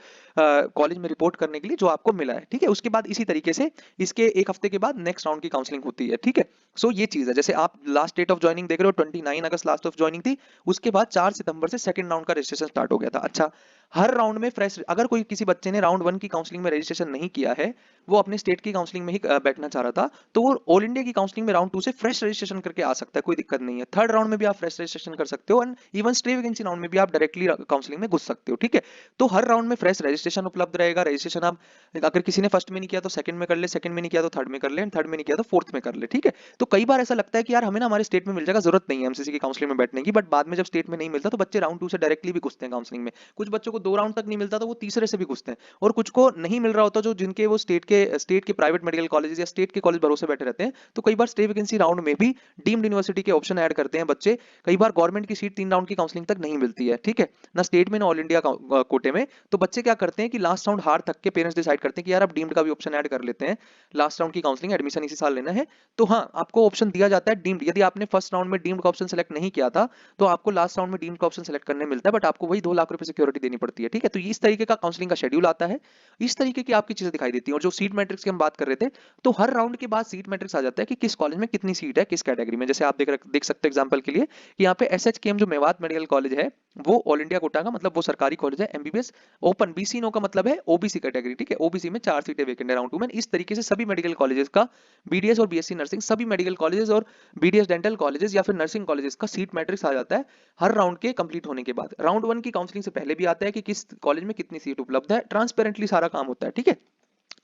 कॉलेज में रिपोर्ट करने के लिए जो आपको मिला है, ठीक है। उसके बाद इसी तरीके से इसके एक हफ्ते के बाद नेक्स्ट राउंड की काउंसलिंग होती है, ठीक है। सो ये चीज है, जैसे आप लास्ट डेट ऑफ ज्वाइनिंग देख रहे हो 29 अगस्त लास्ट ऑफ ज्वाइनिंग थी, उसके बाद 4 सितंबर से सेकंड राउंड का रजिस्ट्रेशन स्टार्ट हो गया था। अच्छा, हर राउंड में फ्रेश, अगर कोई किसी बच्चे ने राउंड 1 की काउंसलिंग में रजिस्ट्रेशन नहीं किया है, वो अपने स्टेट की काउंसलिंग में ही बैठना चाह रहा था, तो वो ऑल इंडिया की काउंसलिंग में राउंड 2 से फ्रेश रजिस्ट्रेशन करके आ सकता है, कोई दिक्कत नहीं है। थर्ड राउंड में भी आप फ्रेश रजिस्ट्रेशन कर सकते हो, and even stay vacancy round में भी आप डायरेक्टली काउंसलिंग में घुस सकते हो, ठीक है। तो हर राउंड में फ्रेश रजिस्ट्रेशन उपलब्ध रहेगा। रजिस्ट्रेशन आप अगर किसी ने फर्स्ट में नहीं किया तो सेकंड में कर ले, सेकंड में नहीं किया तो थर्ड में कर ले, एंड थर्ड में नहीं किया तो फोर्थ में कर ले, ठीक है। तो कई बार ऐसा लगता है कि यार हमें ना हमारे स्टेट में मिल जाएगा, जरूरत नहीं है एमसीसी की काउंसलिंग में बैठने की, बट बाद में जब स्टेट में नहीं मिलता तो बच्चे राउंड 2 से डायरेक्टली भी घुसते हैं काउंसलिंग में। कुछ बच्चों को 2 राउंड तक नहीं मिलता तो वो तीसरे से भी घुसते हैं, और कुछ को नहीं मिल रहा होता, जो जिनके वो स्टेट के प्राइवेट मेडिकल कॉलेज या स्टेट के कॉलेज भरोसे बैठे रहते हैं, तो कई बार स्टे वैकेंसी राउंड में भी डीम्ड यूनिवर्सिटी के ऑप्शन ऐड करते हैं बच्चे। कई बार गवर्नमेंट की सीट 3 राउंड की काउंसलिंग तक नहीं मिलती है, ठीक है, ना स्टेट में ना ऑल इंडिया कोटे में। तो बच्चे क्या करते हैं कि लास्ट राउंड हार तक के पेरेंट्स डिसाइड करते हैं कि यार अब डीम्ड का भी ऑप्शन ऐड कर लेते हैं, लास्ट राउंड की काउंसलिंग एडमिशन इसी साल लेना है, तो हाँ आपको ऑप्शन दिया जाता है डीम्ड। यदि आपने फर्स्ट राउंड में डीम्ड का ऑप्शन सेलेक्ट नहीं किया था तो आपको लास्ट राउंड में डीम्ड का ऑप्शन सेलेक्ट करने मिलता है, बट आपको वही 2 लाख रुपए सिक्योरिटी देनी पड़ती है, ठीक है। तो इस तरीके का काउंसलिंग का शेड्यूल आता है, इस तरीके की आपकी चीजें दिखाई देती है। और जो सीट मैट्रिक्स की हम बात कर रहे थे, तो हर राउंड के बाद सीट मैट्रिक्स आ जाता है कि किस कॉलेज में कितनी सीट है, किस कैटेगरी में। जैसे आप देख सकते हो एग्जांपल के लिए कि यहाँ पे एसएचकेएम जो मेवात मेडिकल कॉलेज है, वो ऑल इंडिया कोटा का, मतलब वो सरकारी कॉलेज है, एमबीबीएस ओपन, बीसी नो का मतलब है ओबीसी कैटेगरी, ठीक है। ओबीसी में 4 सीटें वेकेंट है राउंड 2 में। इस तरीके से सभी मेडिकल कॉलेजेस का, बीडीएस और बीएससी नर्सिंग, सभी मेडिकल कॉलेजेस और बीडीएस डेंटल कॉलेजेस या फिर नर्सिंग कॉलेजेस का सीट मैट्रिक्स आ जाता है हर राउंड के कंप्लीट होने के बाद। राउंड 1 की काउंसलिंग से पहले भी आता है कि किस कॉलेज में कितनी सीट उपलब्ध है, ट्रांसपेरेंटली सारा काम होता है, ठीक है।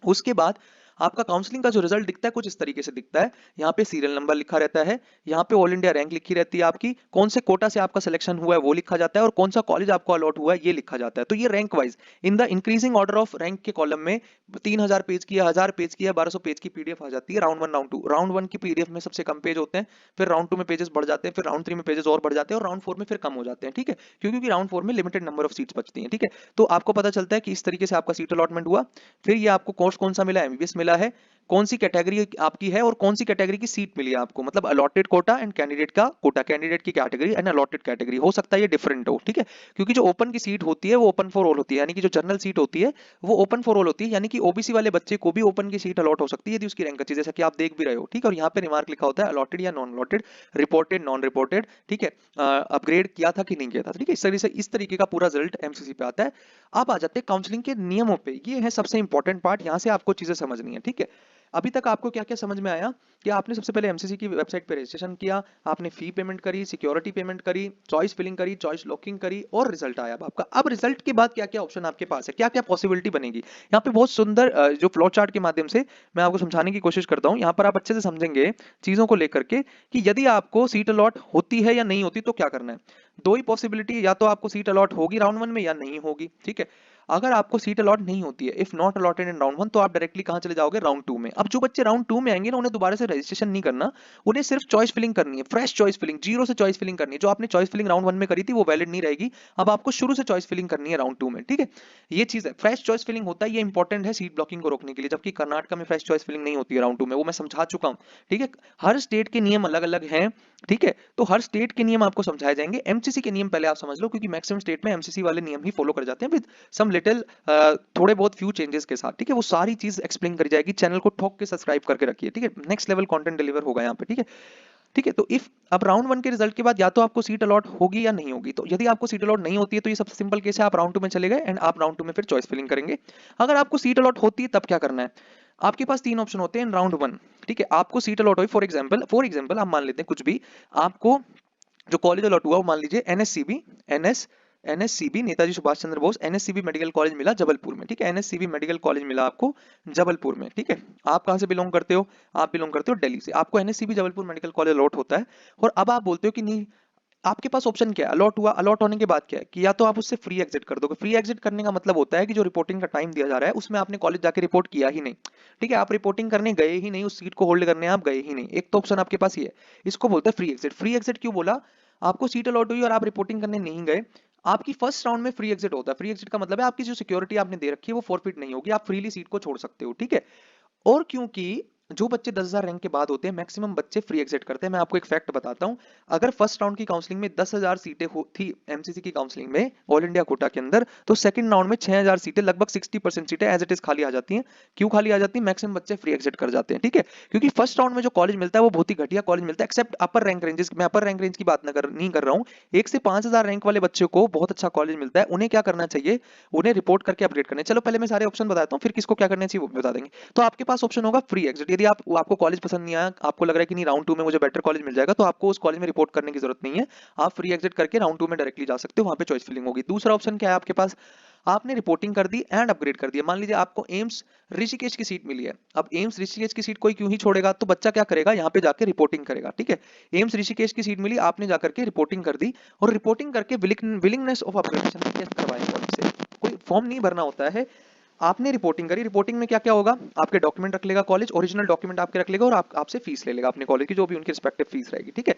उसके बाद आपका काउंसलिंग का जो रिजल्ट दिखता है कुछ इस तरीके से दिखता है। यहाँ पे सीरियल नंबर लिखा रहता है, यहाँ पे ऑल इंडिया रैंक लिखी रहती है आपकी, कौन से कोटा से आपका सिलेक्शन हुआ है वो लिखा जाता है, और कौन सा कॉलेज आपको अलॉट हुआ है ये लिखा जाता है। तो ये rank wise in the increasing order of rank के कॉलम में 3000 पेज की, 1000 पेज की, 1200 पेज की पीडीएफ आ जाती है। राउंड 1 राउंड 2, राउंड 1 की पीडीएफ में सबसे कम पेज होते हैं, फिर राउंड 2 में पेजेस बढ़ जाते हैं, फिर राउंड 3 में पेजेस और बढ़ जाते हैं, और राउंड 4 में फिर कम हो जाते हैं, ठीक है। क्योंकि राउंड 4 में लिमिटेड नंबर ऑफ सीट्स बचती हैं, ठीक है। तो आपको पता चलता है कि इस तरीके से आपका सीट अलॉटमेंट हुआ। फिर ये आपको कोर्स कौन सा मिला, एमबीबीएस मिला है, कौन सी कैटेगरी आपकी है और कौन सी कैटेगरी की सीट मिली है आपको, मतलब अलॉटेड कोटा एंड कैंडिडेट का कोटा, कैंडिडेट की कैटेगरी एंड अलॉटेड कैटेगरी। हो सकता है ये डिफरेंट हो, ठीक है, क्योंकि जो ओपन की सीट होती है वो ओपन फॉर ऑल होती है, यानी कि जो जनरल सीट होती है वो ओपन फॉर ऑल होती है, यानी कि ओबीसी वाले बच्चे को भी ओपन की सीट अलॉट हो सकती है यदि उसकी रैंक अच्छी, जैसा कि आप देख भी रहे हो, ठीक है। और यहाँ पे रिमार्क लिखा होता है अलॉटेड या non allotted, reported, non reported, ठीक है, अपग्रेड किया था कि नहीं किया था, ठीक है। इस तरीके का पूरा रिजल्ट एमसीसी पे आता है। अब आ जाते हैं काउंसलिंग के नियमों पे, ये है सबसे इंपॉर्टेंट पार्ट, यहाँ से आपको चीजें समझनी है, ठीक है। अभी तक आपको क्या क्या समझ में आया कि आपने सबसे पहले एमसीसी की वेबसाइट पे रजिस्ट्रेशन किया, आपने फी पेमेंट करी, सिक्योरिटी पेमेंट करी, चॉइस फिलिंग करी, चॉइस लॉकिंग करी, और रिजल्ट आया अब आपका। अब रिजल्ट के बाद क्या क्या ऑप्शन आपके पास है, क्या क्या पॉसिबिलिटी बनेगी, यहाँ पे बहुत सुंदर जो फ्लो चार्ट के माध्यम से मैं आपको समझाने की कोशिश करता हूँ। यहाँ पर आप अच्छे से समझेंगे चीजों को लेकर के कि यदि आपको सीट अलॉट होती है या नहीं होती तो क्या करना है। दो ही पॉसिबिलिटी, या तो आपको सीट अलॉट होगी राउंड 1 में या नहीं होगी, ठीक है। अगर आपको सीट अलॉट नहीं होती है, if not allotted in round 1, तो आप डायरेक्टली कहां चले जाओगे, राउंड 2 में। अब जो बच्चे राउंड 2 में आएंगे ना, उन्हें दोबारा से रजिस्ट्रेशन नहीं करना, उन्हें सिर्फ चॉइस फिलिंग करनी है, फ्रेश चॉइस फिलिंग, जीरो से चॉइस फिलिंग करनी है। जो आपने चॉइस फिलिंग राउंड 1 में करी थी वो वैलिड नहीं रहेगी, अब आपको शुरू से चॉइस फिलिंग करनी है राउंड 2 में, ठीक है। ये चीज है, फ्रेश चॉइस फिलिंग होता है, ये इंपॉर्टेंट है सीट ब्लॉकिंग को रोकने के लिए, जबकि कर्नाटक में फ्रेश चॉइस फिलिंग नहीं होती है राउंड 2 में, वो मैं समझा चुका हूं, ठीक है। हर स्टेट के नियम अलग अलग हैं, ठीक है, तो हर स्टेट के नियम आपको समझाए जाएंगे। एमसीसी के नियम पहले आप समझ लो, क्योंकि मैक्सिमम स्टेट में एमसीसी वाले नियम ही फॉलो कर जाते हैं विद सम लिटिल थोड़े बहुत फ्यू चेंजेस के साथ, ठीक है। वो सारी चीज एक्सप्लेन करी जाएगी, चैनल को ठोक के सब्सक्राइब करके रखिए, ठीक है। नेक्स्ट लेवल कंटेंट डिलीवर होगा यहाँ पे, ठीक है, ठीक है। तो इफ अब राउंड 1 के रिजल्ट के बाद या तो आपको सीट अलॉट होगी या नहीं होगी, तो यदि आपको सीट अलॉट नहीं होती है तो ये सबसे सिंपल केस है, आप राउंड 2 में चले गए एंड आप राउंड 2 में फिर चॉइस फिलिंग करेंगे। अगर आपको सीट अलॉट होती है तब क्या करना है, आपके पास 3 ऑप्शन होते हैं इन राउंड 1, ठीक है। आपको सीट अलॉट हुई, फॉर एग्जांपल हम मान लेते हैं कुछ भी, आपको जो कॉलेज अलॉट हुआ वो मान लीजिए एनएससीबी नेताजी सुभाष चंद्र बोस एनएससीबी मेडिकल कॉलेज मिला जबलपुर में, ठीक है। एनएससीबी मेडिकल कॉलेज मिला आपको जबलपुर में, ठीक है। आप कहां से बिलोंग करते हो, आप बिलोंग करते हो दिल्ली से, आपको एनएससीबी जबलपुर मेडिकल कॉलेज अलॉट होता है। और अब आप बोलते हो कि नहीं, आपके पास ऑप्शन क्या है, अलॉट हुआ, अलॉट होने के बाद क्या है कि या तो आप उससे फ्री एग्जिट कर दोगे। फ्री एग्जिट करने का मतलब होता है कि जो रिपोर्टिंग का टाइम दिया जा रहा है उसमें आपने कॉलेज जाके रिपोर्ट किया ही नहीं, ठीक है। आप रिपोर्टिंग करने गए ही नहीं, उस सीट को होल्ड करने आप गए ही नहीं, एक तो ऑप्शन आपके पास ये है, इसको बोलते हैं फ्री एग्जिट। फ्री एग्जिट क्यों बोला, आपको सीट अलॉट हुई और आप रिपोर्टिंग करने नहीं गए, आपकी फर्स्ट राउंड में फ्री एग्जिट होता है। फ्री एग्जिट का मतलब है आपकी जो सिक्योरिटी आपने दे रखी है वो फॉरफिट नहीं होगी, आप फ्रीली सीट को छोड़ सकते हो, ठीक है। और क्योंकि जो बच्चे 10,000 रैंक के बाद होते हैं मैक्सिमम बच्चे फ्री एग्जिट करते हैं। मैं आपको एक फैक्ट बताता हूं, अगर फर्स्ट राउंड की काउंसलिंग में 10,000 सीटें थी एमसीसी की काउंसलिंग में ऑल इंडिया कोटा के अंदर, तो सेकंड राउंड में 6,000 सीटें, लगभग 60% सीटें एज इट इज खाली आ जाती हैं। क्यों खाली आ जाती है? मैक्सिमम बच्चे फ्री एग्जिट कर जाते हैं, ठीक है। क्योंकि फर्स्ट राउंड में जो कॉलेज मिलता है वो बहुत ही घटिया कॉलेज मिलता है, एक्सेप्ट अपर रैंक रेंजेस। मैं अपर रैंक रेंज की बात नहीं कर रहा हूँ। 1 से 5,000 रैंक वाले बच्चों को बहुत अच्छा कॉलेज मिलता है। उन्हें क्या करना चाहिए? उन्हें रिपोर्ट करके अपग्रेड करना है। चलो पहले मैं सारे ऑप्शन बताता हूँ, फिर किसको क्या करना चाहिए वो भी बता देंगे। तो आपके पास ऑप्शन होगा फ्री एग्जिट। यदि आपको कॉलेज पसंद नहीं आया, आपको लग रहा है कि नहीं राउंड 2 में मुझे बेटर कॉलेज मिल जाएगा, तो आपको उस कॉलेज में रिपोर्ट करने की जरूरत नहीं है। आप फ्री एग्जिट करके राउंड 2 में डायरेक्टली जा सकते हो, वहां पे चॉइस फिलिंग होगी। दूसरा ऑप्शन क्या है आपके पास? आपने रिपोर्टिंग कर दी एंड अपग्रेड कर दिया। मान लीजिए आपको एम्स ऋषिकेश की सीट मिली है। अब एम्स ऋषिकेश की सीट कोई क्यों ही छोड़ेगा, तो बच्चा क्या करेगा? यहाँ पे जाके रिपोर्टिंग करेगा, ठीक है। एम्स ऋषिकेश की सीट मिली, आपने जाकर के रिपोर्टिंग कर दी, और रिपोर्टिंग करके विलिंगनेस ऑफ अपग्रेडेशन टेस्ट करवाएं कॉलेज से। कोई फॉर्म नहीं भरना होता है, आपने रिपोर्टिंग करी। रिपोर्टिंग में क्या क्या होगा? आपके डॉक्यूमेंट रख लेगा कॉलेज, ओरिजिनल डॉक्यूमेंट आपके रख लेगा, और आपसे फीस ले लेगा अपने कॉलेज की, जो भी उनकी रिस्पेक्टिव फीस रहेगी, ठीक है।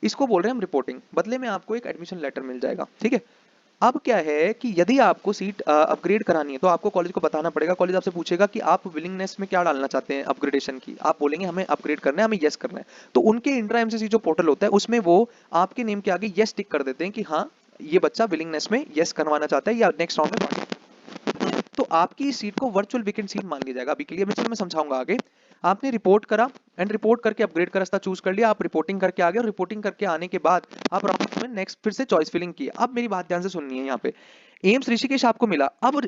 इसको बोल रहे हैं हम रिपोर्टिंग। बदले में आपको एक एडमिशन लेटर मिल जाएगा, ठीक है। अब क्या है कि यदि आपको सीट अपग्रेड करानी है, तो आपको कॉलेज को बताना पड़ेगा। कॉलेज आपसे पूछेगा कि आप विलिंगनेस में क्या डालना चाहते हैं अपग्रेडेशन की। आप बोलेंगे हमें अपग्रेड करना है, हमें यस करना है। तो उनके इंट्रा एमसीसी जो पोर्टल होता है उसमें वो आपके नेम के आगे यस टिक कर देते हैं कि हाँ ये बच्चा विलिंगनेस में यस करवाना चाहता है या नेक्स्ट राउंड में। तो आपकी इस सीट को वर्चुअल वैकेंट सीट मान लिया जाएगा। अभी के लिए मैं समझाऊंगा आगे। आपने रिपोर्ट करा एंड रिपोर्ट करके अपग्रेड का रास्ता चूज कर लिया, आप रिपोर्टिंग करके आ गए, और रिपोर्टिंग करके आने के बाद आप राउंड में नेक्स्ट फिर से चॉइस फिलिंग की। अब मेरी बात ध्यान से सुननी है। यहाँ पे एम्स ऋषिकेश आपको मिला। अब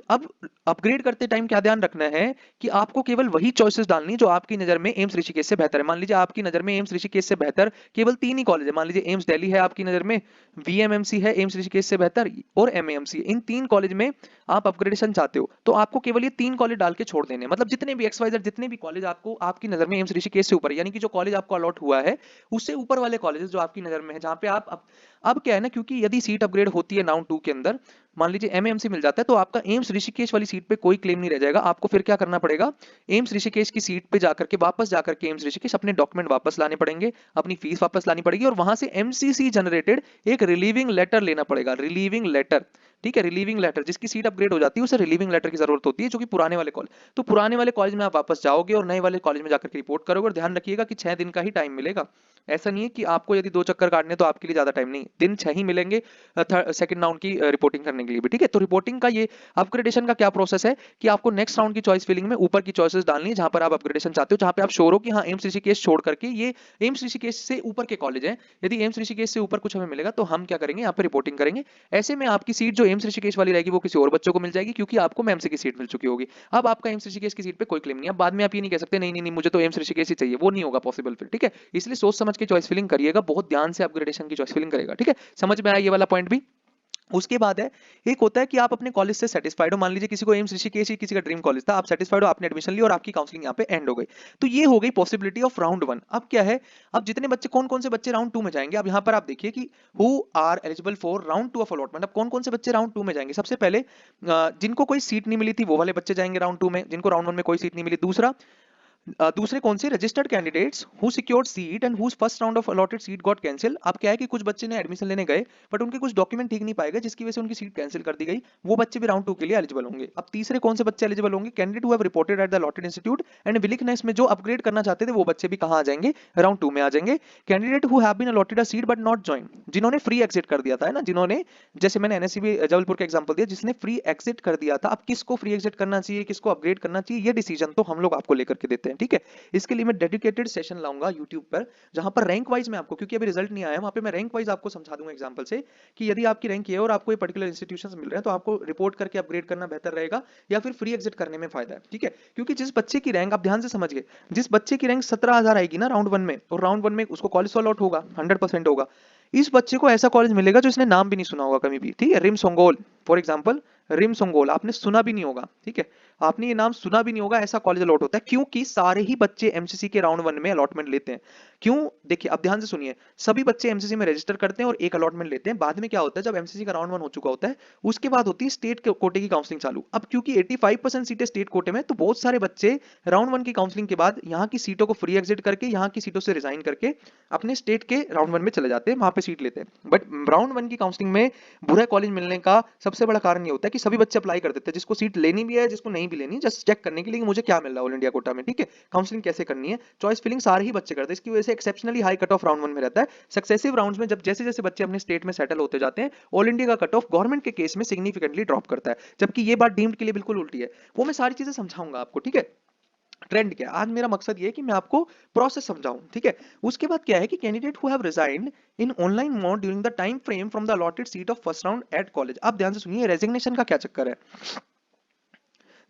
अपग्रेड करते टाइम क्या ध्यान रखना है कि आपको केवल वही चॉइसेस डालनी है जो आपकी नजर में एम्स ऋषिकेश से बेहतर है। मान लीजिए आपकी नजर में एम्स ऋषिकेश से बेहतर केवल 3 ही कॉलेज है। मान लीजिए एम्स दिल्ली है आपकी नजर में, वीएमएमसी है एम्स ऋषिकेश से बेहतर, और एमएमसी। इन 3 कॉलेज में आप अपग्रेडेशन चाहते हो, तो आपको केवल ये 3 कॉलेज डाल के छोड़ देने। मतलब जितने भी एक्सवाइजेड जितने भी कॉलेज आपको आपकी नजर में एम्स ऋषिकेश से ऊपर, यानी कि जो कॉलेज आपको अलॉट हुआ है उससे ऊपर वाले कॉलेजेस जो आपकी नजर में है, जहां पे आप अब क्या है ना, क्योंकि यदि सीट अपग्रेड होती है राउंड 2 के अंदर, मान लीजिए एमएमसी मिल जाता है, तो आपका एम्स ऋषिकेश वाली सीट पे कोई क्लेम नहीं रह जाएगा। आपको फिर क्या करना पड़ेगा? एम्स ऋषिकेश की सीट पे जाकर के वापस जाकर के एम्स ऋषिकेश अपने डॉक्यूमेंट वापस लाने पड़ेंगे, अपनी फीस वापस लानी पड़ेगी, और वहां से एमसीसी जनरेटेड एक रिलीविंग लेटर लेना पड़ेगा। रिलीविंग लेटर, ठीक है। रिलीविंग लेटर, जिसकी सीट अपग्रेड हो जाती है उसे रिलीविंग लेटर की जरूरत होती है, जो कि पुराने वाले कॉलेज। तो पुराने वाले कॉलेज में आप वापस जाओगे और नए वाले कॉलेज में जाकर के रिपोर्ट करोगे, और ध्यान रखिएगा कि 6 दिन का ही टाइम मिलेगा। ऐसा नहीं है कि आपको यदि 2 चक्कर काटने तो आपके लिए ज्यादा टाइम नहीं, दिन 6 ही मिलेंगे सेकंड राउंड की रिपोर्टिंग करने के लिए भी, ठीक है। तो रिपोर्टिंग का ये अपग्रेडेशन का क्या प्रोसेस है कि आपको नेक्स्ट राउंड की चॉइस फिलिंग में ऊपर की चॉइसेस डालनी है जहां पर आप अपग्रेडेशन चाहते हो, जहां पे आप श्योर हो कि हाँ एम्स ऋषिकेश छोड़ करके ये एम्स ऋषिकेश से ऊपर के कॉलेज हैं। यदि एम्स ऋषिकेश से ऊपर कुछ हमें मिलेगा तो हम क्या करेंगे? यहाँ पे रिपोर्टिंग करेंगे। ऐसे में आपकी सीट जो एम्स ऋषिकेश वाली रहेगी वो किसी और बच्चों को मिल जाएगी, क्योंकि आपको एमसी की सीट मिल चुकी होगी। अब आपका एम्स ऋषिकेश की सीट पे कोई क्लेम नहीं है। अब बाद में आप ये नहीं कह सकते नहीं नहीं नहीं मुझे तो एम्स ऋषिकेश ही चाहिए, वो नहीं होगा पॉसिबल फिर, ठीक है। इसलिए सोच समझ के चॉइस फिलिंग करिएगा, बहुत ध्यान से अपग्रेडेशन की चॉइस फिलिंग करेगा, ठीक है। समझ में आया ये वाला पॉइंट भी? उसके बाद है, एक होता है कि आप अपने कॉलेज से सेटिस्फाइड हो। मान लीजिए किसी को एम्स ऋषिकेश ही किसी का ड्रीम कॉलेज था, आप सेटिस्फाइड हो, आपने एडमिशन ली और आपकी काउंसलिंग यहाँ पे एंड हो गई। तो ये हो गई पॉसिबिलिटी ऑफ राउंड 1। अब क्या है? अब जितने बच्चे, कौन कौन से बच्चे राउंड 2 में जाएंगे? अब यहाँ पर आप देखिए कि who are eligible for round 2 of allotment. अब कौन कौन से बच्चे राउंड 2 में जाएंगे? सबसे पहले जिनको कोई सीट नहीं मिली थी वो वाले बच्चे जाएंगे राउंड 2 में, जिनको राउंड 1 में कोई सीट नहीं मिली। दूसरा, दूसरे कौन से? Registered candidates who secured seat and whose first round of allotted seat got cancel. अब क्या है कि कुछ बच्चे ने एडमिशन लेने गए बट उनके कुछ डॉक्यूमेंट ठीक नहीं पाए गए, जिसकी वजह से उनकी सीट कैंसिल कर दी गई। वो बच्चे भी राउंड 2 के लिए एलिजिबल होंगे। अब तीसरे कौन से बच्चे एलिजिबल होंगे? Candidate who have reported at the allotted institute and willingness में जो अपग्रेड करना चाहते थे वो बच्चे भी कहां आ जाएंगे? राउंड 2 में आ जाएंगे। Candidate who have been allotted a seat but not join, जिन्होंने फ्री एग्जिट कर दिया था, है ना, जिन्होंने, जैसे मैंने एनएससीबी जबलपुर का एग्जांपल दिया, जिसने फ्री एग्जिट कर दिया था। अब किसको फ्री एग्जिट करना चाहिए, किसको अपग्रेड करना चाहिए, ये डिसीजन तो हम लोग आपको लेकर के देते हैं, ठीक है। इसके लिए मैं डेडिकेटेड सेशन लाऊंगा यूट्यूब पर, जहां पर रैंक वाइज मैं आपको, क्योंकि अभी रिजल्ट नहीं आया, वहां पे मैं रैंक वाइज आपको समझा दूंगा एग्जांपल से कि यदि आपकी रैंक ये है और आपको ये पर्टिकुलर इंस्टीट्यूशंस मिल रहे हैं तो आपको रिपोर्ट करके अपग्रेड करना बेहतर रहेगा या फिर फ्री एग्जिट करने में फायदा है, ठीक है। क्योंकि जिस बच्चे की रैंक, आप ध्यान से समझिए, जिस बच्चे की रैंक 17,000 आएगी ना राउंड 1 में, और राउंड 1 में उसको कॉलेज तो अलॉट होगा, 100% होगा। इस बच्चे को ऐसा कॉलेज मिलेगा जो इसने नाम भी नहीं सुना होगा कभी भी, ठीक है। रिमसोंगोल फॉर एग्जांपल, रिमसोंगोल आपने सुना भी नहीं होगा, ठीक है। आपने ये नाम सुना भी नहीं होगा, ऐसा कॉलेज अलॉट होता है, क्योंकि सारे ही बच्चे एमसीसी के राउंड 1 में अलॉटमेंट लेते हैं। क्यों? देखिए अब ध्यान से सुनिए, सभी बच्चे एमसीसी में रजिस्टर करते हैं और एक अलॉटमेंट लेते हैं। बाद में क्या होता है, जब एमसीसी का राउंड 1 हो चुका होता है, उसके बाद होती है स्टेट कोटे की काउंसलिंग चालू। अब क्योंकि 85% सीटें स्टेट कोटे में, तो बहुत सारे बच्चे राउंड 1 की काउंसलिंग के बाद यहाँ की सीटों को फ्री एग्जिट करके, यहाँ की सीटों से रिजाइन करके अपने स्टेट के राउंड 1 में चले जाते हैं, वहां पे सीट लेते हैं। बट राउंड 1 की काउंसलिंग में बुरा कॉलेज मिलने का सबसे बड़ा कारण ये होता है कि कि सभी बच्चे अप्लाई कर देते हैं, जिसको सीट लेनी भी है जिसको नहीं भी लेनी, जस्ट चेक करने के लिए कि मुझे क्या मिल रहा है ऑल इंडिया कोटा में, ठीक है। काउंसलिंग कैसे करनी है, चॉइस फिलिंग सारे ही बच्चे करते हैं, इसकी वजह से exceptionally high cut off round 1 में रहता है। सक्सेसिव राउंड्स में जब जैसे जैसे बच्चे अपने स्टेट में सेटल होते जाते हैं, ऑल इंडिया का कट ऑफ गवर्नमेंट के केस में सिग्निफिकेंटली ड्रॉप करता है, जबकि ये बात डीम्ड के लिए बिल्कुल उल्टी है। वो मैं सारी चीजें समझाऊंगा आपको, ठीक है। ट्रेंड क्या है, आज मेरा मकसद ये है कि मैं आपको प्रोसेस समझाऊं, ठीक है। उसके बाद क्या है कि candidate who have resigned in online mode during the time frame from the allotted seat of first round at college. आप ध्यान से सुनिए, रेजिग्नेशन का क्या चक्कर है।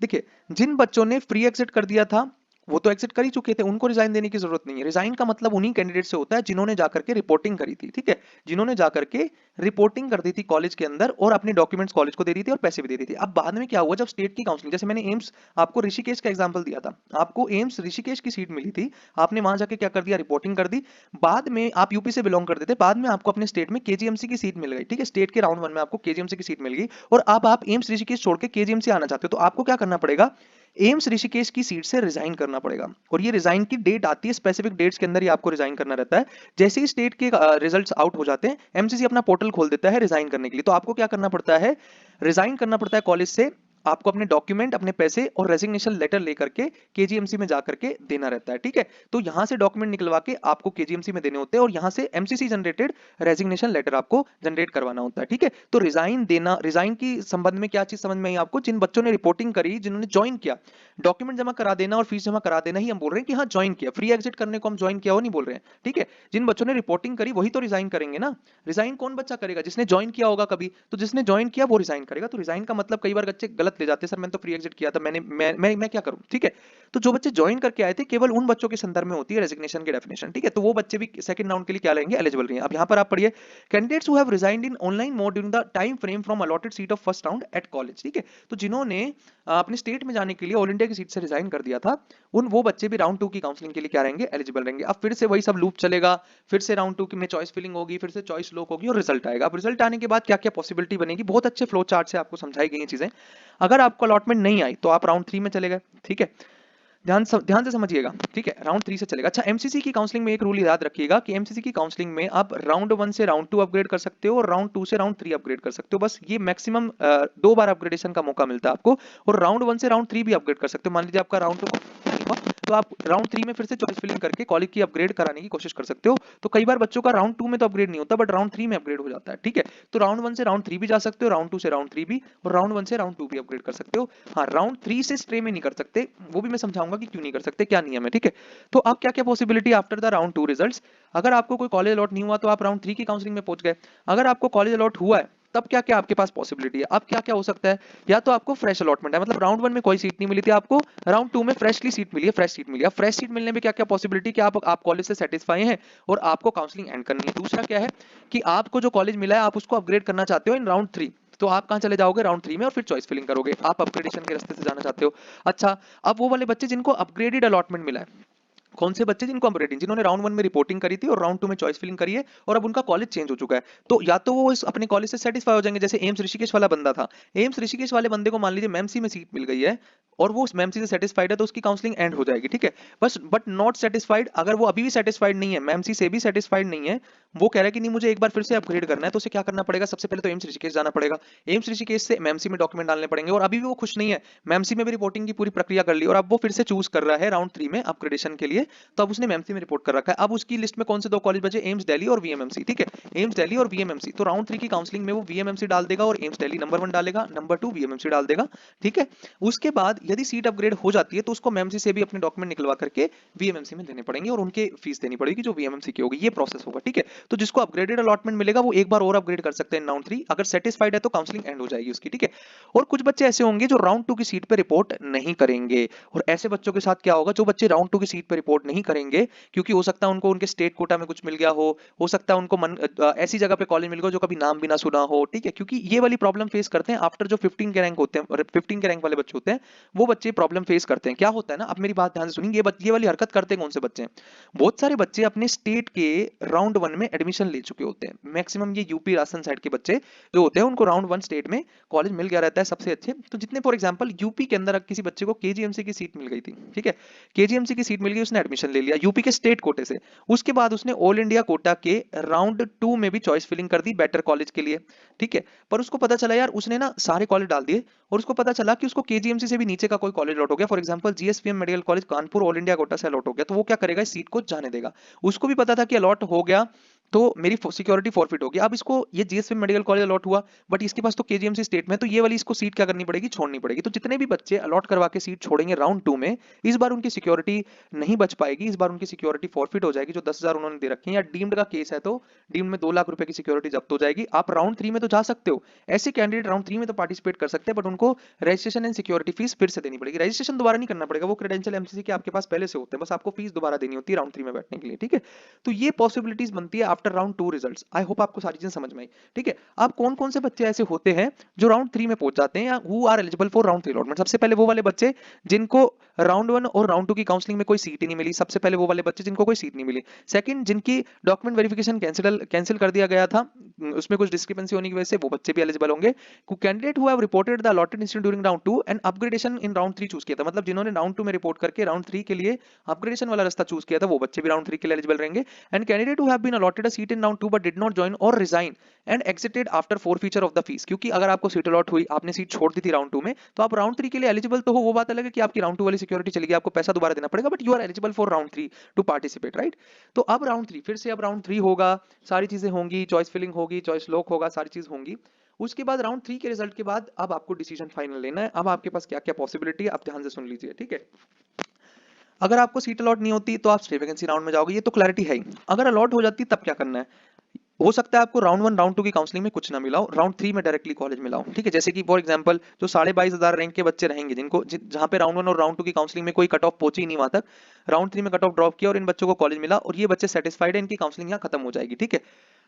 देखिए, जिन बच्चों ने फ्री एग्जिट कर दिया था वो तो एग्जिट कर ही चुके थे, उनको रिजाइन देने की जरूरत नहीं है। रिजाइन का मतलब उन्हीं कैंडिडेट से होता है जिन्होंने जाकर के रिपोर्टिंग करी थी, ठीक है, जिन्होंने जाकर के रिपोर्टिंग कर दी थी कॉलेज के अंदर और अपने डॉक्यूमेंट्स कॉलेज को दे दी थी और पैसे भी दे दी थी। अब बाद में क्या हुआ, जब स्टेट की काउंसलिंग, जैसे मैंने एम्स आपको ऋषिकेश का एग्जाम्पल दिया था, आपको एम्स ऋषिकेश की सीट मिली थी, आपने वहां जाके क्या कर दिया, रिपोर्टिंग कर दी। बाद में आप यूपी से बिलोंग करते थे, बाद में आपको अपने स्टेट में केजीएमसी की सीट मिल गई, ठीक है, स्टेट के राउंड 1 में आपको केजीएमसी की सीट मिल गई और अब आप एम्स ऋषिकेश छोड़ के केजीएमसी आना चाहते हो, तो आपको क्या करना पड़ेगा, एम्स ऋषिकेश की सीट से रिजाइन करना पड़ेगा। और ये रिजाइन की डेट आती है, स्पेसिफिक डेट्स के अंदर ही आपको रिजाइन करना रहता है। जैसे ही स्टेट के रिजल्ट्स आउट हो जाते हैं, एमसीसी अपना पोर्टल खोल देता है रिजाइन करने के लिए, तो आपको क्या करना पड़ता है, रिजाइन करना पड़ता है कॉलेज से, आपको अपने डॉक्यूमेंट, अपने पैसे और रेजिग्नेशन लेटर लेकर के केजीएमसी में जाकर के देना रहता है, ठीक है। तो यहां से डॉक्यूमेंट निकलवा के आपको केजीएमसी में देने होते हैं और यहां से एमसीसी जनरेटेड रेजिग्नेशन लेटर आपको जनरेट करवाना होता है, ठीक है। तो रिजाइन देना, रिजाइन की संबंध में क्या चीज समझ में आई आपको, जिन बच्चों ने रिपोर्टिंग करी, जिन्होंने ज्वाइन किया, डॉक्यूमेंट जमा करा देना और फीस जमा करा देना ही हम बोल रहे हैं कि हाँ ज्वाइन किया, फ्री एग्जिट करने को हम ज्वाइन किया वो नहीं बोल रहे हैं, ठीक है। जिन बच्चों ने रिपोर्टिंग करी वही तो रिजाइन करेंगे ना। रिजाइन कौन बच्चा करेगा, जिसने ज्वाइन किया होगा कभी, तो जिसने ज्वाइन किया वो रिजाइन करेगा। तो रिजाइन का मतलब कई बार बच्चे गलत ले जाते हैं, सर मैंने तो फ्री एग्जिट किया था, मैं क्या करूं, ठीक है। तो जो बच्चे ज्वाइन करके आए थे, केवल उन बच्चों के संदर्भ में होती है रेजिग्नेशन की डेफिनेशन, ठीक है। तो वो बच्चे भी सेकंड राउंड के लिए क्या रहेंगे, एलिजिबल रहेंगे। अब यहाँ पर आप पढ़िए, candidates who have resigned in online mode during the time frame from allotted seat of first round at college, ठीक है। तो जिन्होंने अपने स्टेट में जाने के लिए ऑल इंडिया की सीट से रिजाइन कर दिया था, उन वो बच्चे भी राउंड 2 की काउंसलिंग के लिए क्या रहेंगे, एलिजिबल रहेंगे। अब फिर से वही सब लूप चलेगा, फिर से राउंड 2 की में चॉइस फिलिंग होगी, फिर से चॉइस लॉक होगी और रिजल्ट आएगा। अब रिजल्ट आने के बाद क्या क्या पॉसिबिलिटी बनेगी, बहुत अच्छे फ्लो चार्ट से आपको समझाई गई चीजें। अगर आपको अलॉटमेंट नहीं आई तो आप राउंड 3 में चले गए, ठीक है। ध्यान से समझिएगा, ठीक है, राउंड 3 से चलेगा। अच्छा, एमसीसी की काउंसलिंग में एक रूल याद रखिएगा कि एमसीसी की काउंसलिंग में आप राउंड 1 से राउंड 2 अपग्रेड कर सकते हो और राउंड 2 से राउंड 3 अपग्रेड कर सकते हो, बस ये मैक्सिमम 2 बार अपग्रेडेशन का मौका मिलता है आपको। और राउंड 1 से राउंड 3 भी अपग्रेड कर सकते हो, मान लीजिए आपका राउंड 2 तो आप राउंड 3 में फिर से चॉइस फिलिंग करके कॉलेज की अपग्रेड कराने की कोशिश कर सकते हो। तो कई बार बच्चों का राउंड 2 में तो अपग्रेड नहीं होता, बट राउंड 3 में अपग्रेड हो जाता है, ठीक है। तो राउंड 1 से राउंड 3 भी जा सकते हो, राउंड 2 से राउंड 3 भी, और राउंड 1 से राउंड 2 भी अपग्रेड कर सकते हो। हाँ, राउंड 3 से स्ट्रे में नहीं कर सकते, वो भी मैं समझाऊंगा कि क्यों नहीं कर सकते, क्या नियम है, ठीक है। तो अब क्या क्या possibility after the round 2 results, अगर आपको कोई कॉलेज अलॉट नहीं हुआ तो आप राउंड 3 की काउंसलिंग में पहुंच गए। अगर आपको कॉलेज अलॉट हुआ है तब क्या क्या आपके पास पॉसिबिलिटी है, अब क्या क्या हो सकता है, या तो आपको फ्रेश अलॉटमेंट है, मतलब राउंड 1 में कोई सीट नहीं मिली थी आपको, राउंड 2 में फ्रेशली सीट मिली है, फ्रेश सीट मिली है। फ्रेश सीट मिलने में क्या क्या पॉसिबिलिटी कि आप कॉलेज से सेटिस्फाई हैं और आपको काउंसलिंग एंड करनी है। दूसरा क्या है कि आपको जो कॉलेज मिला है आप उसको अपग्रेड करना चाहते हो इन राउंड 3, तो आप कहां चले जाओगे, राउंड 3 में, और फिर चॉइस फिलिंग करोगे, आप अपग्रेडेशन के रास्ते से जाना चाहते हो। अच्छा, अब वो वाले बच्चे जिनको अपग्रेडेड अलॉटमेंट मिला है, कौन से बच्चे जिनको अपग्रेडिंग, जिन्होंने राउंड 1 में रिपोर्टिंग करी थी और राउंड 2 में चॉइस फिलिंग करी है और अब उनका कॉलेज चेंज हो चुका है, तो या तो वो इस अपने कॉलेज से सेटिस्फाई हो जाएंगे, जैसे एम्स ऋषिकेश वाला बंदा था। एम्स ऋषिकेश वाले बंदे को मान लीजिए मेमसी में सीट मिल गई है और वो उस मेमसी से सेटिस्फाइड है, तो उसकी काउंसलिंग एंड हो जाएगी, ठीक है। बस बट नॉट सेटिस्फाइड, अगर वो अभी भी सेटिस्फाइड नहीं है, मेमसी से भी सेटिस्फाइड नहीं है, वो कह रहा है कि नहीं मुझे एक बार फिर से अपग्रेड करना है, तो उसे क्या करना पड़ेगा, सबसे पहले तो एम्स ऋषिकेश जाना पड़ेगा। एम्स ऋषिकेश से मेमसी में डॉक्यूमेंट डालने पड़ेंगे, और अभी भी वो खुश नहीं है, मेमसी में भी रिपोर्टिंग की पूरी प्रक्रिया कर ली और अब वो फिर से चूज कर रहा है राउंड 3 में अपग्रेडेशन के लिए, तो अब उसने मेमसी में रिपोर्ट कर रखा है। अब उसकी लिस्ट में कौन से दो कॉलेज बचे, एम्स दिल्ली और वीएमएमसी, ठीक है, एम्स दिल्ली और वीएमएमसी। तो राउंड 3 की काउंसलिंग में वो वीएमएमसी डाल देगा और एम्स दिल्ली नंबर 1 डालेगा, नंबर 2 वीएमएमसी डाल देगा, ठीक है। उसके बाद यदि सीट अपग्रेड हो जाती है तो उसको मेमसी से भी अपने डॉक्यूमेंट निकलवा करके वीएमएमसी में देने पड़ेंगे और उनके फीस देनी पड़ेगी जो वीएमएमसी की होगी, ये प्रोसेस होगा, ठीक है। तो जिसको अपग्रेडेड अलॉटमेंट मिलेगा वो एक बार और अपग्रेड कर सकते हैं राउंड 3, अगर सेटिस्फाइड है तो काउंसलिंग एंड हो जाएगी उसकी, ठीक है। और कुछ बच्चे ऐसे होंगे जो राउंड 2 की सीट पे रिपोर्ट नहीं करेंगे, और ऐसे बच्चों के साथ क्या होगा, जो बच्चे राउंड 2 की सीट पे रिपोर्ट नहीं करेंगे, क्योंकि हो सकता है उनको उनके स्टेट कोटा में कुछ मिल गया हो सकता है उनको ऐसी जगह पे कॉलेज मिल गया जो कभी नाम भी ना सुना हो, ठीक है, क्योंकि ये वाली प्रॉब्लम फेस करते हैं आफ्टर जो 15 के रैंक होते हैं, और 15 के रैंक वाले बच्चे होते हैं, वो बच्चे प्रॉब्लम फेस करते हैं। क्या होता है ना, अब मेरी बात ध्यान से सुनिए, ये वाली हरकत करते हैं कौन से बच्चे हैं, बहुत सारे बच्चे अपने स्टेट के राउंड 1 में एडमिशन ले चुके होते हैं, मैक्सिमम ये यूपी राजस्थान साइड के बच्चे जो होते हैं उनको राउंड 1 स्टेट में कॉलेज मिल गया रहता है सबसे अच्छे। तो जितने फॉर एग्जांपल यूपी के अंदर किसी बच्चे को केजीएमसी की सीट मिल गई थी, ठीक है, केजीएमसी की सीट मिल गई, उसने एडमिशन ले लिया यूपी के स्टेट कोटे से। उसके बाद उसने ऑल इंडिया कोटा के राउंड 2 में भी चॉइस फिलिंग कर दी बेटर कॉलेज के लिए, ठीक है। पर उसको पता चला यार, उसने ना सारे कॉलेज डाल दिए और उसको पता चला कि उसको केजीएमसी से भी नीचे का कोई कॉलेज अलॉट हो गया, for example GSPM medical college Kanpur all India quota से अलॉट हो गया। तो वो क्या करेगा, इस सीट को जाने देगा। उसको भी पता था कि अलॉट हो गया तो मेरी सिक्योरिटी फॉरफिट होगी। अब इसको ये जीएसपीएम मेडिकल कॉलेज अलॉट हुआ, बट इसके पास तो केजीएमसी स्टेट में, तो ये वाली इसको सीट क्या करनी पड़ेगी, छोड़नी पड़ेगी। तो जितने भी बच्चे अलॉट करवा के सीट छोड़ेंगे राउंड 2 में, इस बार उनकी सिक्योरिटी नहीं बच पाएगी, इस बार उनकी सिक्योरिटी फॉरफिट हो जाएगी जो 10,000 उन्होंने दे रखी है। या डीम्ड का केस है तो डीम्ड में 2 लाख रुपए की सिक्योरिटी जब्त हो जाएगी। आप राउंड 3 में तो जा सकते हो, ऐसे कैंडिडेट राउंड 3 में तो पार्टिसिपेट कर सकते हैं, बट उनको रजिस्ट्रेशन एंड सिक्योरिटी फीस फिर से देनी पड़ेगी। रजिस्ट्रेशन दोबारा नहीं करना पड़ेगा, वो क्रेडेंशियल एमसीसी के आपके पास पहले से होते हैं, बस आपको फीस दोबारा देनी होती है राउंड 3 में बैठने के लिए, ठीक है। तो ये पॉसिबिलिटीज बनती है after round 2 results. I hope आपको सारी चीजें समझ में आई, ठीक है। अब कौन कौन से बच्चे ऐसे होते हैं जो राउंड 3 में पहुंच जाते हैं या who are eligible for round 3 allotment. सबसे पहले वो वाले बच्चे जिनको राउंड 1 और राउंड 2 की काउंसलिंग में कोई सीट ही नहीं मिली, सबसे पहले वो वाले बच्चे जिनको कोई सीट नहीं मिली। सेकंड, जिनकी डॉक्यूमेंट वेरिफिकेशन कैंसिल कर दिया गया था, उसमें कुछ डिस्क्रिपेंसी होने की वजह से, वो बच्चे भी एलिजिबल होंगे। Candidate who have reported the allotted institute during round 2 and upgradation in round 3 choose किया था, मतलब जिन्होंने राउंड 2 में रिपोर्ट करके राउंड 3 के लिए अपग्रेडेशन वाला रास्ता चूज किया था, वो बच्चे भी राउंड 3 के लिए एलिजिबल रहेंगे। And candidate who have been allotted a seat in round 2 but did not join और resign and exited after forfeiture of the fees, क्योंकि अगर आपको सीट अलॉट हुई, आपने सीट छोड़ दी थी राउंड 2 में, तो आप राउंड 3 के लिए एलिजिबल तो हो, वो बात अलग है कि आपकी राउंड 2 वाली सिक्योरिटी चली गई, आपको पैसा दोबारा देना पड़ेगा, but you are eligible for round 3 to participate, right. तो अब राउंड 3 फिर से, अब राउंड 3 होगा, सारी चीजें होंगी, चॉइस फिलिंग होगी, चॉइस लॉक होगा, सारी चीज होंगी। उसके बाद राउंड 3 के रिजल्ट के बाद अब आपको डिसीजन फाइनल लेना है। अब आपके पास क्या क्या पॉसिबिलिटी है, आप ध्यान से सुन लीजिए, ठीक है। अगर आपको सीट अलॉट नहीं होती तो आप स्टे वैकेंसी राउंड में जाओगे, ये तो क्लैरिटी है ही। अगर अलॉट हो जाती तब क्या करना है, हो सकता है आपको राउंड 1 राउंड 2 की काउंसलिंग में कुछ ना मिला हो, राउंड 3 में डायरेक्टली कॉलेज मिला हो, ठीक है। जैसे कि फॉर एग्जांपल जो 22,500 रैंक के बच्चे रहेंगे, जिनको जहां पे राउंड 1 और राउंड 2 की काउंसलिंग में कोई कट ऑफ पहुंची नहीं वहां तक, राउंड 3 में कट ऑफ ड्रॉप किया और इन बच्चों को कॉलेज मिला और ये बच्चे सेटिस्फाइड है, इनकी काउंसलिंग यहाँ खत्म हो जाएगी, ठीक है।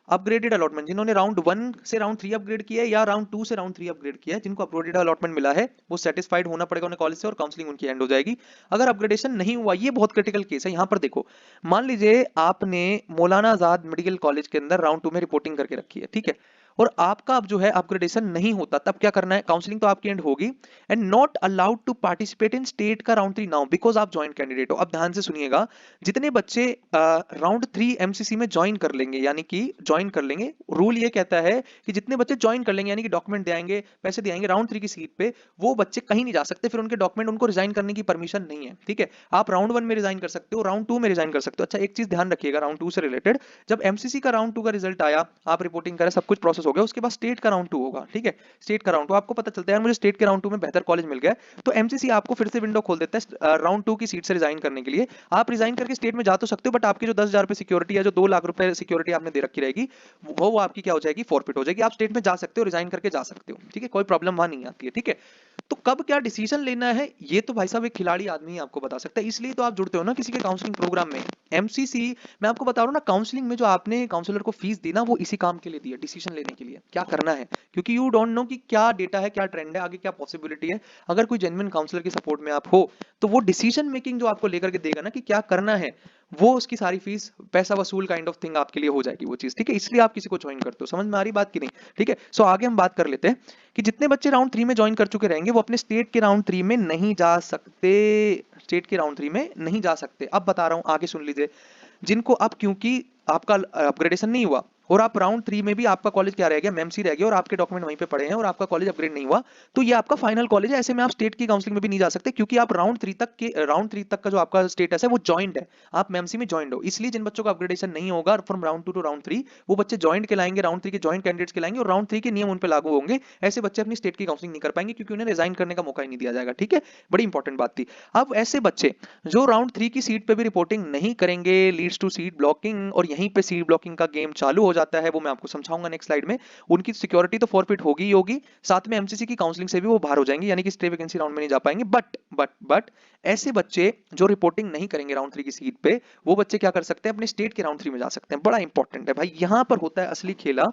अपग्रेडेड अलॉटमेंट, जिन्होंने राउंड 1 से राउंड 3 अपग्रेड किया है या राउंड 2 से राउंड 3 अपग्रेड किया है, जिनको अपग्रेडेड अलॉटमेंट मिला है, वो सेटिस्फाइड होना पड़ेगा उन्हें कॉलेज से और काउंसलिंग उनकी एंड हो जाएगी। अगर अपग्रेडेशन नहीं हुआ, ये बहुत क्रिटिकल केस है। यहाँ पर देखो, मान लीजिए आपने मौलाना आजाद मेडिकल कॉलेज के अंदर राउंड 2 में रिपोर्टिंग करके रखी है, ठीक है, और आपका अब जो है अपग्रेडेशन नहीं होता, तब क्या करना है, काउंसलिंग तो आपकी एंड होगी and not allowed to participate in state का राउंड 3 नाउ बिकॉज आप ज्वाइंट कैंडिडेट हो। अब ध्यान से सुनिएगा, जितने बच्चे राउंड 3 एमसीसी में ज्वाइन कर लेंगे, यानी कि ज्वाइन कर लेंगे, रूल ये कहता है कि जितने बच्चे ज्वाइन कर लेंगे, यानी कि डॉक्यूमेंट दे आएंगे, पैसे दे आएंगे राउंड 3 की सीट पे, वो बच्चे कहीं नहीं जा सकते, फिर उनके डॉक्यूमेंट, उनको रिजाइन करने की परमिशन नहीं है, ठीक है। आप राउंड 1 में रिजाइन कर सकते हो, राउंड 2 में रिजाइन कर सकते हो। अच्छा, एक चीज ध्यान रखिएगा राउंड 2 से रिलेटेड, जब एमसीसी का राउंड 2 का रिजल्ट आया, आप रिपोर्टिंग करें, सब कुछ प्रोसेस हो गया, उसके बाद स्टेट का राउंड 2 होगा, ठीक है। स्टेट का राउंड 2 आपको पता चलता है यार मुझे स्टेट के राउंड 2 में बेहतर कॉलेज मिल गया, तो एमसीसी आपको फिर से विंडो खोल देता है राउंड 2 की सीट से रिजाइन करने के लिए। आप रिजाइन करके स्टेट में जा तो सकते हो, बट आपकी जो 10,000 रुपए सिक्योरिटी है, जो 2 लाख रुपए सिक्योरिटी आपने दे रखी रहेगी, वो आपकी क्या हो जाएगी, फॉरफिट हो जाएगी। आप स्टेट में जा सकते हो, रिजाइन करके जा सकते हो, ठीक है, कोई प्रॉब्लम वहां नहीं आती है, ठीक है। तो कब क्या डिसीजन लेना है, ये तो भाई साहब एक खिलाड़ी आदमी आपको बता सकता है, इसलिए तो आप जुड़ते हो ना किसी के काउंसलिंग प्रोग्राम में। एमसीसी, मैं आपको बता रहा हूँ ना, काउंसलिंग में जो आपने काउंसलर को फीस दी ना, वो इसी काम के लिए दी है, डिसीजन लेने के लिए क्या करना है, क्योंकि यू डोंट नो कि क्या डेटा है, क्या ट्रेंड है, आगे क्या पॉसिबिलिटी है। अगर कोई जेन्युइन काउंसलर की सपोर्ट में आप हो, तो वो डिसीजन मेकिंग जो आपको लेकर के देगा ना कि क्या करना है, वो उसकी सारी फीस पैसा वसूल काइंड ऑफ थिंग आपके लिए हो जाएगी वो चीज, ठीक है। इसलिए आप किसी को ज्वाइन करते हो, समझ में आ रही बात की नहीं, ठीक है। सो आगे हम बात कर लेते हैं कि जितने बच्चे राउंड 3 में ज्वाइन कर चुके रहेंगे, वो अपने स्टेट के राउंड 3 में नहीं जा सकते, स्टेट के राउंड 3 में नहीं जा सकते। अब बता रहा हूं, आगे सुन लीजिए। जिनको अब, क्योंकि आपका अपग्रेडेशन नहीं हुआ और आप राउंड 3 में भी आपका कॉलेज क्या रह गया, एमसी रह गया, और आपके डॉक्यूमेंट वहीं पे पड़े हैं और आपका कॉलेज अपग्रेड नहीं हुआ, तो ये आपका फाइनल कॉलेज है। ऐसे में आप स्टेट की काउंसलिंग में भी नहीं जा सकते, क्योंकि आप राउंड 3 तक का जो आपका स्टेटस है वो जॉइंट है, आप एमसी में जॉइंट हो। इसलिए जिन बच्चों का अपग्रेडेशन नहीं होगा फ्रॉम राउंड 2 टू राउंड 3, वो बच्चे जॉइंट कहलाएंगे, राउंड 3 के जॉइंट कैंडिडेट्स कहलाएंगे और राउंड 3 के नियम उन पे लागू होंगे। ऐसे बच्चे अपनी स्टेट की काउंसलिंग नहीं कर पाएंगे, क्योंकि उन्हें रिजाइन करने का मौका ही नहीं दिया जाएगा, ठीक है। बड़ी इंपॉर्टेंट बात थी। अब ऐसे बच्चे जो राउंड 3 की सीट पे भी रिपोर्टिंग नहीं करेंगे, लीड्स टू सीट ब्लॉकिंग, और यहीं पे सीट ब्लॉकिंग का गेम चालू हो जाता है, वो मैं आपको समझाऊंगा नेक्स्ट स्लाइड में। उनकी सिक्योरिटी तो फॉरफिट होगी ही होगी, साथ में एमसीसी की काउंसलिंग से भी वो बाहर हो जाएंगे, यानी कि स्टे वैकेंसी राउंड में नहीं जा पाएंगे। बट ऐसे बच्चे जो रिपोर्टिंग नहीं करेंगे राउंड 3 की सीट पे, वो बच्चे क्या कर सकते हैं, अपने स्टेट के राउंड 3 में जा सकते हैं। बड़ा इंपॉर्टेंट है भाई, यहां पर होता है असली खेला।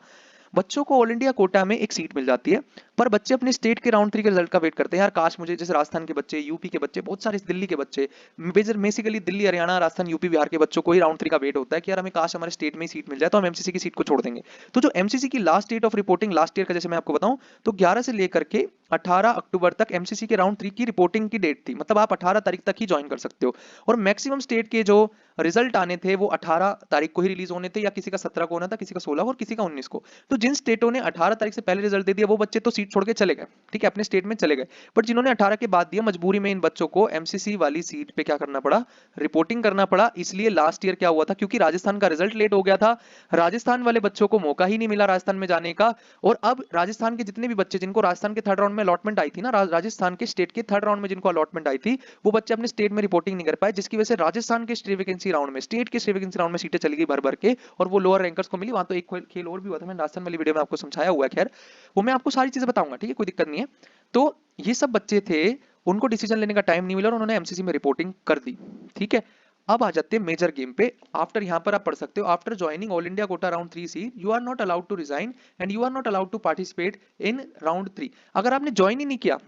बच्चों को ऑल इंडिया कोटा में एक सीट मिल जाती है, पर बच्चे अपने स्टेट के राउंड 3 के रिजल्ट का वेट करते हैं। यार काश मुझे, जैसे राजस्थान के बच्चे, यूपी के बच्चे, बहुत सारे दिल्ली के बच्चे, major basically Delhi, Haryana, Rajasthan, UP, Bihar के बच्चों को ही राउंड 3 का वेट होता है कि यार हमें काश हमारे स्टेट में ही सीट मिल जाए तो हम एमसीसी की सीट को छोड़ देंगे। तो जो एमसीसी की last date of reporting last year का, जैसे मैं आपको बताऊं, तो 11 से लेकर के 18 अक्टूबर तक एमसीसी के राउंड 3 की रिपोर्टिंग की डेट थी। मतलब आप 18 तारीख तक ही ज्वाइन कर सकते हो, और मैक्सिमम स्टेट के जो रिजल्ट आने थे वो 18 तारीख को ही रिलीज होने थे, या किसी का 17 को होना था, किसी का 16 और किसी का 19 को। तो जिन स्टेटों ने 18 तारीख से पहले रिजल्ट दे दिया वो बच्चे तो सीट छोड़ के चले गए, ठीक है, अपने स्टेट में चले गए। बट जिन्होंने 18 के बाद दिया, मजबूरी में इन बच्चों को एमसीसी वाली सीट पे क्या करना पड़ा, रिपोर्टिंग करना पड़ा। इसलिए लास्ट ईयर क्या हुआ था, क्योंकि राजस्थान का रिजल्ट लेट हो गया था, राजस्थान वाले बच्चों को मौका ही नहीं मिला राजस्थान में जाने का। और अब राजस्थान के जितने भी बच्चे जिनको राजस्थान के थर्ड राउंड में अलॉटमेंट आई थी ना, राजस्थान के स्टेट के थर्ड राउंड में जिनको अलॉटमेंट आई थी, वो बच्चे अपने स्टेट में रिपोर्टिंग नहीं कर पाए, जिसकी वजह से राजस्थान के स्टेट वैकेंसी राउंड में, स्टेट के स्टेट वैकेंसी राउंड में सीटें चली गई भर भर के, और वो लोअर रैंकर्स को मिली। वहां तो एक खेल और भी हुआ था, मैंने राजस्थान वाली वीडियो में आपको समझाया हुआ है, खैर वो मैं आपको सारी चीजें बताऊंगा, ठीक है, कोई दिक्कत नहीं है। तो ये सब बच्चे थे, उनको डिसीजन लेने का टाइम नहीं मिला और उन्होंने एमसीसी में रिपोर्टिंग कर दी, ठीक है। अब आ जाते हैं मेजर गेम पे। आफ्टर, यहां पर आप पढ़ सकते हो, after joining all India quota round 3 see, you are not allowed to resign and you are not allowed to participate in round 3। अगर आपने ज्वाइन ही नहीं किया,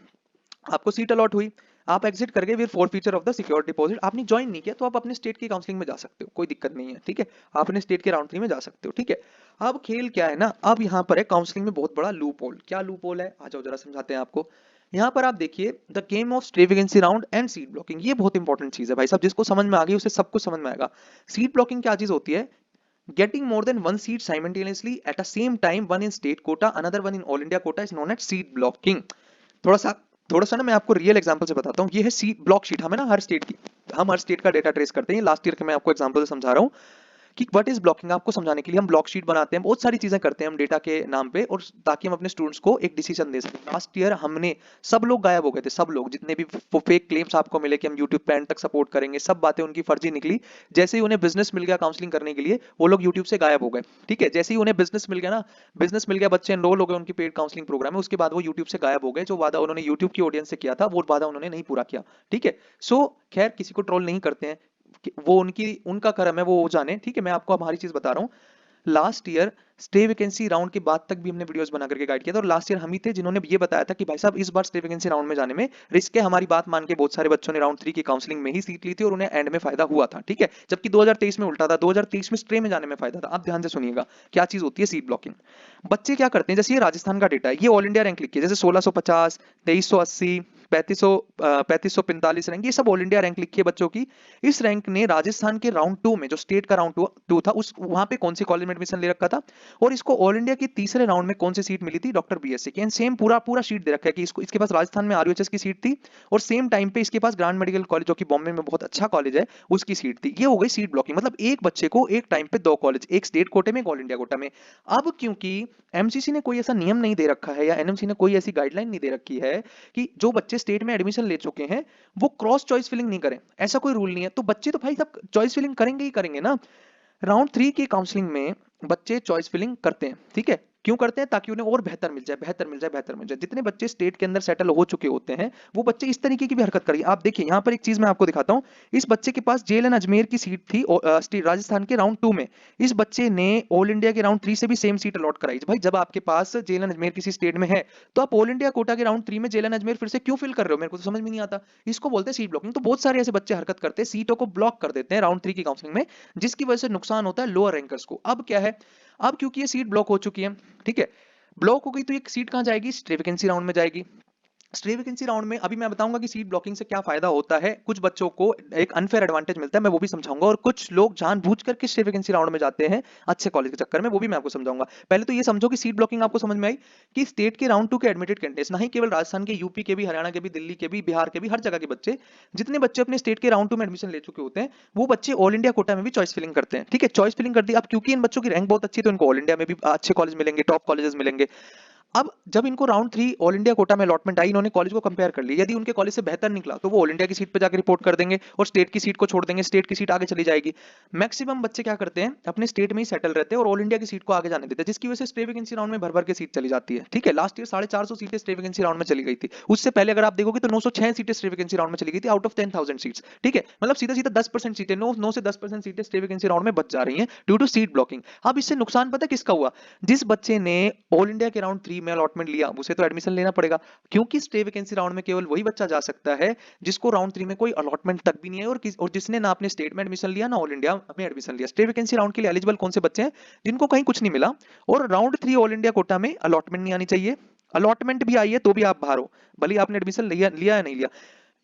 आपको सीट अलॉट हुई, आप एग्जिट कर गए with four feature of the secure deposit, आपने ज्वाइन नहीं किया, तो आप अपने स्टेट की काउंसलिंग में जा सकते हो, कोई दिक्कत नहीं है, ठीक है, आप अपने स्टेट के राउंड 3 में जा सकते हो, ठीक है। अब खेल क्या है ना, अब यहाँ पर है काउंसलिंग में बहुत बड़ा लूप होल। क्या लूप होल है, आ जाओ जरा समझाते हैं आपको। यहाँ पर आप देखिए, the game of stay vacancy round and seat blocking, ये बहुत इंपॉर्टेंट चीज है भाई साहब, जिसको समझ में आ गई उसे सब कुछ समझ में आएगा। सीट ब्लॉकिंग क्या चीज होती है, getting more than one seat simultaneously at a same time, one in state quota, another one in all India quota, is known as seat blocking। थोड़ा सा ना मैं आपको रियल एग्जांपल से बताता हूँ। ये है सीट ब्लॉक शीट, हमें ना हर स्टेट की, हम हर स्टेट का डेटा ट्रेस करते हैं, लास्ट ईयर के मैं आपको एग्जांपल से समझा रहा हूँ कि व्हाट इज ब्लॉकिंग। आपको समझाने के लिए हम ब्लॉक शीट बनाते हैं, बहुत सारी चीजें करते हैं हम डेटा के नाम पे, और ताकि हम अपने स्टूडेंट्स को एक डिसीजन दे सकें। लास्ट ईयर हमने, सब लोग गायब हो गए थे, सब लोग, जितने भी फेक क्लेम्स आपको मिले कि हम यूट्यूब पे एंड तक सपोर्ट करेंगे, सब बातें उनकी फर्जी निकली। जैसे ही उन्हें बिजनेस मिल गया काउंसलिंग करने के लिए, वो लोग यूट्यूब से गायब हो गए, ठीक है। जैसे ही उन्हें बिजनेस मिल गया ना, बिजनेस मिल गया, बच्चे एनरोल हो गए उनकी पेड काउंसलिंग प्रोग्राम में, उसके बाद वो यूट्यूब से गायब हो गए। जो वादा उन्होंने यूट्यूब की ऑडियंस से किया था, वो वादा उन्होंने नहीं पूरा किया, ठीक है। सो खैर, किसी को ट्रोल नहीं करते हैं, वो उनका कर्म है, वो जाने, ठीक है। मैं आपको हमारी चीज बता रहा हूँ। Last year stay vacancy round के बाद तक भी हमने वीडियोस बना करके गाइड किया था, और लास्ट ईयर हम ही थे जिन्होंने ये बताया था कि भाई साहब इस बार स्टे वैकेंसी राउंड में जाने में रिस्क है। हमारी बात मान के बहुत सारे बच्चों ने राउंड 3 की काउंसलिंग में ही सीट ली थी और उन्हें एंड में फायदा हुआ था, ठीक है। जबकि 2023 में उल्टा था, 2023 में स्टे में जाने में फायदा था। आप ध्यान से सुनिएगा क्या चीज होती है सीट ब्लॉकिंग। बच्चे क्या करते हैं, जैसे ये राजस्थान का डेटा है, ये ऑल इंडिया रैंक लिखी है, जैसे 1650, 2380, 3545 रैंक, ये सब ऑल इंडिया रैंक लिखी है बच्चों की। इस रैंक ने राजस्थान के राउंड 2 में, जो स्टेट का राउंड 2 था, उस वहां पे कौन सी कॉलेज में एडमिशन ले रखा था, और इसको ऑल इंडिया की तीसरे राउंड में कौन सी सीट मिली थी, डॉक्टर बीएससी की। एंड सेम पूरा पूरा सीट दे रखा है कि इसको, इसके पास राजस्थान में आरयूएचएस की सीट थी, और सेम टाइम पे इसके पास ग्रांड मेडिकल कॉलेज, जो कि बॉम्बे में बहुत अच्छा कॉलेज है, उसकी सीट थी। ये हो गई सीट ब्लॉकिंग, मतलब एक बच्चे को एक टाइम पे दो कॉलेज, एक स्टेट कोटे में, एक ऑल इंडिया कोटा में। अब क्योंकि एमसीसी ने कोई ऐसा नियम नहीं दे रखा है, या एनएमसी ने कोई ऐसी गाइडलाइन नहीं दे रखी है कि जो बच्चे स्टेट में एडमिशन ले चुके हैं वो क्रॉस चॉइस फिलिंग नहीं करें, ऐसा कोई रूल नहीं है, तो बच्चे तो भाई सब चॉइस फिलिंग करेंगे ही करेंगे ना। राउंड 3 की काउंसलिंग में बच्चे चॉइस फिलिंग करते हैं, ठीक है। क्यों करते हैं, ताकि उन्हें और बेहतर मिल जाए, बेहतर मिल जाए, बेहतर मिल जाए। जितने बच्चे स्टेट के अंदर सेटल हो चुके होते हैं, वो बच्चे इस तरीके की भी हरकत करेंगे। आप देखिए यहाँ पर एक चीज मैं आपको दिखाता हूँ। इस बच्चे के पास जेएलएन अजमेर की सीट थी राजस्थान के राउंड 2 में। इस बच्चे ने ऑल इंडिया के राउंड 3 से भी सेम सीट अलॉट कराई। भाई जब आपके पास जेएलएन अजमेर किसी स्टेट में है, तो आप ऑल इंडिया कोटा के राउंड 3 में जेएलएन अजमेर फिर से क्यों फिल कर रहे हो, मेरे को तो समझ में नहीं आता। इसको बोलते हैं सीट ब्लॉकिंग। तो बहुत सारे ऐसे बच्चे हरकत करते हैं, सीटों को ब्लॉक कर देते हैं राउंड 3 की काउंसलिंग में, जिसकी वजह से नुकसान होता है लोअर रैंकर्स को। अब क्या है, अब क्योंकि ये सीट ब्लॉक हो चुकी है, ठीक है, ब्लॉक हो गई, तो एक सीट कहां जाएगी, स्टे वैकेंसी राउंड में जाएगी। स्टे वैकेंसी राउंड में अभी मैं बताऊंगा कि सीट ब्लॉकिंग से क्या फायदा होता है। कुछ बच्चों को एक अनफेयर एडवांटेज मिलता है, मैं वो भी समझाऊंगा, और कुछ लोग जानबूझ करके स्टे वैकेंसी राउंड में जाते हैं अच्छे कॉलेज के चक्कर में, वो भी मैं आपको समझाऊंगा। पहले तो ये समझो कि सीट ब्लॉकिंग आपको समझ में आई कि स्टेट के राउंड 2 के एडमिटेड कैंडिडेट्स, ना ही केवल राजस्थान के, यूपी के भी, हरियाणा के भी, दिल्ली के भी, बिहार के भी, हर जगह के बच्चे, जितने बच्चे अपने स्टेट के राउंड 2 में एडमिशन ले चुके होते हैं, वो बच्चे ऑल इंडिया कोटा में भी चॉइस फिलिंग करते हैं, ठीक है। चॉइस फिलिंग कर दी। अब क्योंकि इन बच्चों की रैंक बहुत अच्छी है, तो इनको ऑल इंडिया में भी अच्छे कॉलेज मिलेंगे, टॉप कॉलेजेस मिलेंगे। अब जब इनको राउंड 3 ऑल इंडिया कोटा में अलॉटमेंट आई, इन्होंने कॉलेज को कंपेयर कर लिया, यदि उनके कॉलेज से बेहतर निकला तो वो ऑल इंडिया की सीट पे जाकर रिपोर्ट कर देंगे और स्टेट की सीट को छोड़ देंगे, स्टेट की सीट आगे चली जाएगी। मैक्सिमम बच्चे क्या करते हैं, अपने स्टेट में ही सेटल रहते हैं और ऑल इंडिया की सीट को आगे जाने देते हैं, जिसकी वजह से स्टे वैकेंसी राउंड में भर भर के सीट चली जाती है। ठीक है, लास्ट ईयर 450 सीटें स्टे वैकेंसी राउंड में चली गई थी। उससे पहले अगर आप देखोगे तो 906 सीटें स्टे वैकेंसी राउंड में चली गई थी आउट ऑफ 10,000 सीट्स। ठीक है, मतलब सीधा सीधा 10% सीटें, 9 से 10% सीटें स्टे वैकेंसी राउंड में बच जा रही हैं ड्यू टू सीट ब्लॉकिंग। अब इससे नुकसान पता किसका हुआ, जिस बच्चे ने ऑल इंडिया के राउंड 3 में अलॉटमेंट लिया उसे तो एडमिशन लेना पड़ेगा, क्योंकि स्टे वैकेंसी राउंड में केवल वही बच्चा जा सकता है जिसको राउंड 3 में कोई अलॉटमेंट तक भी नहीं है और जिसने ना अपने स्टेट में एडमिशन लिया ना ऑल इंडिया में एडमिशन लिया। स्टे वैकेंसी राउंड के लिए एलिजिबल कौन से बच्चे हैं, जिनको कहीं कुछ नहीं मिला और राउंड 3 ऑल इंडिया कोटा में अलॉटमेंट नहीं आनी चाहिए, अलॉटमेंट भी आई है तो भी आप बाहर हो, भले आपने एडमिशन लिया या नहीं लिया।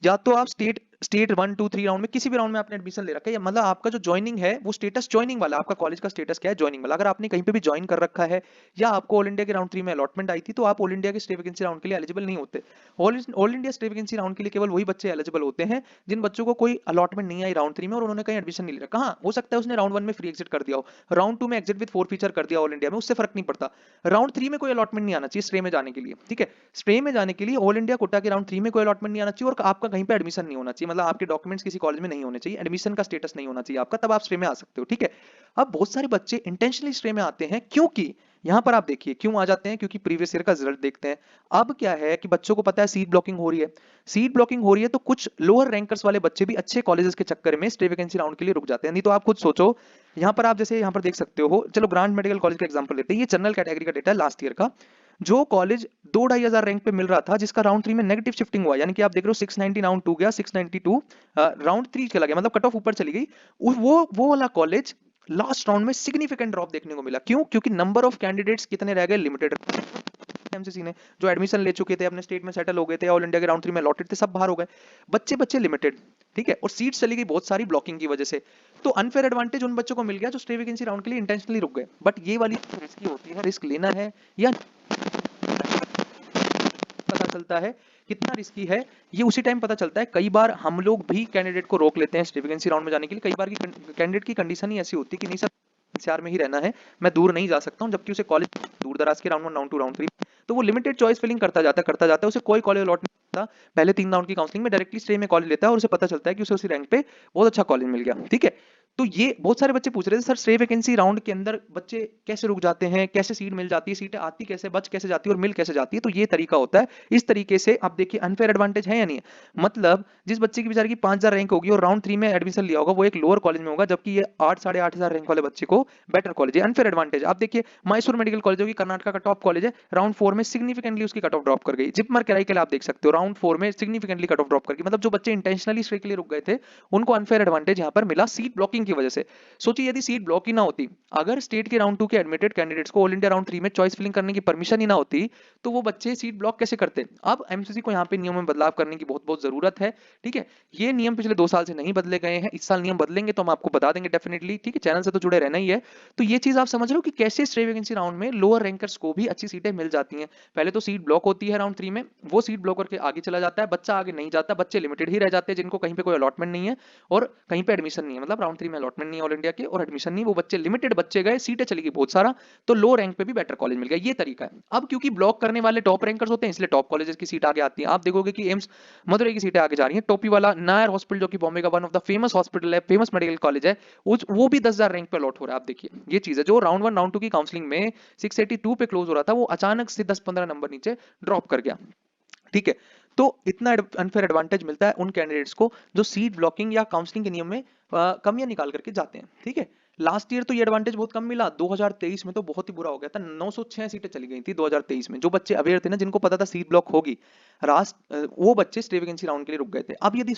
या तो आप स्टेट स्टेट 1 2 3 राउंड में किसी भी राउंड में आपने एडमिशन ले रखा है, या मतलब आपका जो ज्वाइनिंग है वो स्टेटस ज्वाइनिंग वाला, आपका कॉलेज का स्टेटस क्या है, ज्वाइनिंग वाला। अगर आपने कहीं पे भी ज्वाइन कर रखा है या आपको ऑल इंडिया के राउंड 3 में अलॉटमेंट आई थी तो आप ऑल इंडिया के स्टे वैकेंसी राउंड के लिए एलिजिबल नहीं होते। All India stay vacancy round के लिए केवल वही बच्चे एलिजिबल होते हैं जिन बच्चों को कोई अलॉटमेंट नहीं आई राउंड 3 में और उन्होंने कहीं एडमिशन नहीं लिया। कहाँ हो सकता है उसने राउंड 1 में फ्री एग्जिट कर दिया हो, राउंड 2 में एग्जिट विद 4 फीचर कर दिया ऑल इंडिया में, उससे फर्क नहीं पड़ता। राउंड 3 में कोई अलॉटमेंट नहीं आना चाहिए स्ट्रे में जाने के लिए। ठीक है, स्ट्रे में जाने के लिए ऑल इंडिया कोटा के राउंड 3 में कोई अलॉटमेंट नहीं आना चाहिए और आपका कहीं पे एडमिशन नहीं होना चाहिए, मतलब आपके डॉक्यूमेंट्स किसी कॉलेज में नहीं होने चाहिए, एडमिशन का स्टेटस नहीं होना चाहिए आपका, तब आप स्ट्रे में आ सकते हो। ठीक है, अब बहुत सारे बच्चे इंटेंशनली स्ट्रे में आते हैं, क्योंकि यहां पर आप देखिए क्यों आ जाते हैं, क्योंकि प्रीवियस ईयर का रिजल्ट देखते हैं। अब क्या है कि बच्चों को पता है सीट ब्लॉकिंग हो रही है, सीट ब्लॉकिंग हो रही है तो कुछ लोअर रैंकर्स वाले बच्चे भी अच्छे कॉलेजेस के चक्कर में स्टे वैकेंसी राउंड के लिए रुक जाते हैं। नहीं तो आप खुद सोचो, यहां पर आप जैसे यहां पर देख सकते हो, चलो ग्रांट मेडिकल कॉलेज का एग्जांपल लेते हैं, ये जनरल कैटेगरी का डेटा है लास्ट ईयर का। जो कॉलेज 2-2,500 रैंक पे मिल रहा था, जिसका राउंड 3 में नेगेटिव शिफ्टिंग हुआ, यानी कि आप देख रहे हो 690 राउंड 2 गया, 692 राउंड 3 चला गया, मतलब कट ऑफ ऊपर चली गई। वो वाला कॉलेज लास्ट राउंड में सिग्निफिकेंट ड्रॉप देखने को मिला। क्यों, क्योंकि नंबर ऑफ कैंडिडेट्स कितने रह गए, लिमिटेड। एमसीसी ने जो एडमिशन ले चुके थे, अपने स्टेट में सेटल हो गए थे, ऑल इंडिया के राउंड 3 में अलॉटेड थे, सब बाहर हो गए, बच्चे बच्चे लिमिटेड। ठीक है, और सीट चली गई बहुत सारी ब्लॉकिंग की वजह से। तो अनफेयर एडवांटेज उन बच्चों को मिल गया जो स्टे वैकेंसी राउंड के लिए इंटेंशनली रुक गए। बट ये वाली रिस्की होती है, रिस्क लेना है या पता चलता है कितना रिस्की है, ये उसी टाइम पता चलता है। कई बार हम लोग भी कैंडिडेट को रोक लेते हैं स्टे वैकेंसी राउंड में जाने के लिए, कई बार की कैंडिडेट की कंडीशन ही ऐसी होती है कि नहीं सर एनसीआर में ही रहना है, मैं दूर नहीं जा सकता हूं, जबकि उसे कॉलेज दूर दराज के राउंड 1 राउंड 2 राउंड 3, तो वो लिमिटेड चॉइस फिलिंग करता जाता है, उसे कोई कॉलेज अलॉट नहीं होता। पहले 3 राउंड की काउंसलिंग में डायरेक्टली स्टे में कॉलेज लेता है और उसे पता चलता है कि उसे उसी रैंक पे बहुत अच्छा कॉलेज मिल गया। ठीक है, तो ये बहुत सारे बच्चे पूछ रहे थे सर स्टे वैकेंसी राउंड के अंदर बच्चे कैसे रुक जाते हैं, कैसे सीट मिल जाती है, सीटें आती कैसे, बच कैसे जाती है और मिल कैसे जाती है। तो ये तरीका होता है, इस तरीके से आप देखिए अनफेयर एडवांटेज है या नहीं है। मतलब जिस बच्चे की बेचारे की 5,000 रैंक होगी और राउंड 3 में एडमिशन लिया होगा, वो एक लोअर कॉलेज में होगा, जबकि ये 8-8,500 रैंक वाले बच्चे को बेटर कॉलेज है। अनफेयर एडवांटेज आप देखिए, मैसूर मेडिकल कॉलेज होगी, कर्नाटक का टॉप कॉलेज है, राउंड 4 में सिग्निफिकेंटली उसकी कट ऑफ ड्रॉप कर गई। जिपमर कराई के लिए आप देख सकते हो राउंड 4 में सिग्निफिकेंटली कट ऑफ ड्रॉप कर गई। मतलब जो बच्चे इंटेंशनली स्ट्रे के लिए रुक गए थे उनको अनफेयर एडवांटेज यहाँ पर मिला सीट ब्लॉकिंग की वजह से। सोचिए यदि सीट ब्लॉक ही ना होती, अगर स्टेट के राउंड 2 के एडमिटेड कैंडिडेट्स को ऑल इंडिया राउंड 3 में चॉइस फिलिंग करने की परमिशन ही ना होती, तो वो बच्चे सीट ब्लॉक कैसे करते। अब एमसीसी को यहाँ पे नियम में बदलाव करने की बहुत बहुत जरूरत है। ठीक है, ये नियम पिछले 2 साल से नहीं बदले गए हैं, इस साल नियम बदलेंगे तो हम आपको बता देंगे डेफिनेटली। ठीक है, चैनल से तो जुड़े रहना ही है। तो ये चीज आप समझ लो कि कैसे स्टे वैकेंसी राउंड में लोअर रैंकर्स को भी अच्छी सीटें मिल जाती हैं। पहले तो सीट ब्लॉक होती है राउंड 3 में, वो सीट ब्लॉक करके आगे चला जाता है, बच्चा आगे नहीं जाता, बच्चे लिमिटेड ही रह जाते हैं जिनको कहीं पे कोई अलॉटमेंट नहीं है और कहीं पे एडमिशन नहीं है, मतलब राउंड 3 में अलॉटमेंट नहीं है ऑल इंडिया के और एडमिशन नहीं, वो बच्चे लिमिटेड बच्चे गए, सीटें चली गई बहुत सारा, तो लो रैंक पे भी बेटर कॉलेज मिल गया। ये तरीका है। अब क्योंकि ब्लॉक करने वाले टॉप रैंकर्स होते हैं इसलिए टॉप कॉलेजेस की सीट आगे आती है। आप देखोगे कि एम्स मदुरई की सीटें आगे जा रही हैं, टोपी वाला नायर हॉस्पिटल जो कि बॉम्बे का one of the famous hospital है, फेमस मेडिकल कॉलेज है, वो भी 10,000 रैंक पे अलॉट हो रहा है। आप देखिए ये चीज है, जो राउंड 1 राउंड 2 की काउंसलिंग में 682 पे क्लोज हो रहा था, वो अचानक से 10-15 नंबर नीचे ड्रॉप कर गया। ठीक है, तो इतना अनफेयर एडवांटेज मिलता है उन कैंडिडेट्स को जो सीट ब्लॉकिंग या काउंसलिंग के नियम में कमियां निकाल करके जाते हैं। ठीक है, लास्ट ईयर तो ये एडवांटेज बहुत कम मिला, 2023 में तो बहुत ही बुरा हो गया था, 906 सीटें चली गई थी 2023 में। जो बच्चे अवेयर थे ना, जिनको पता था सीट ब्लॉक होगी, वो बच्चे स्टे वैकेंसी राउंड के लिए रुक गए थे। अब यदि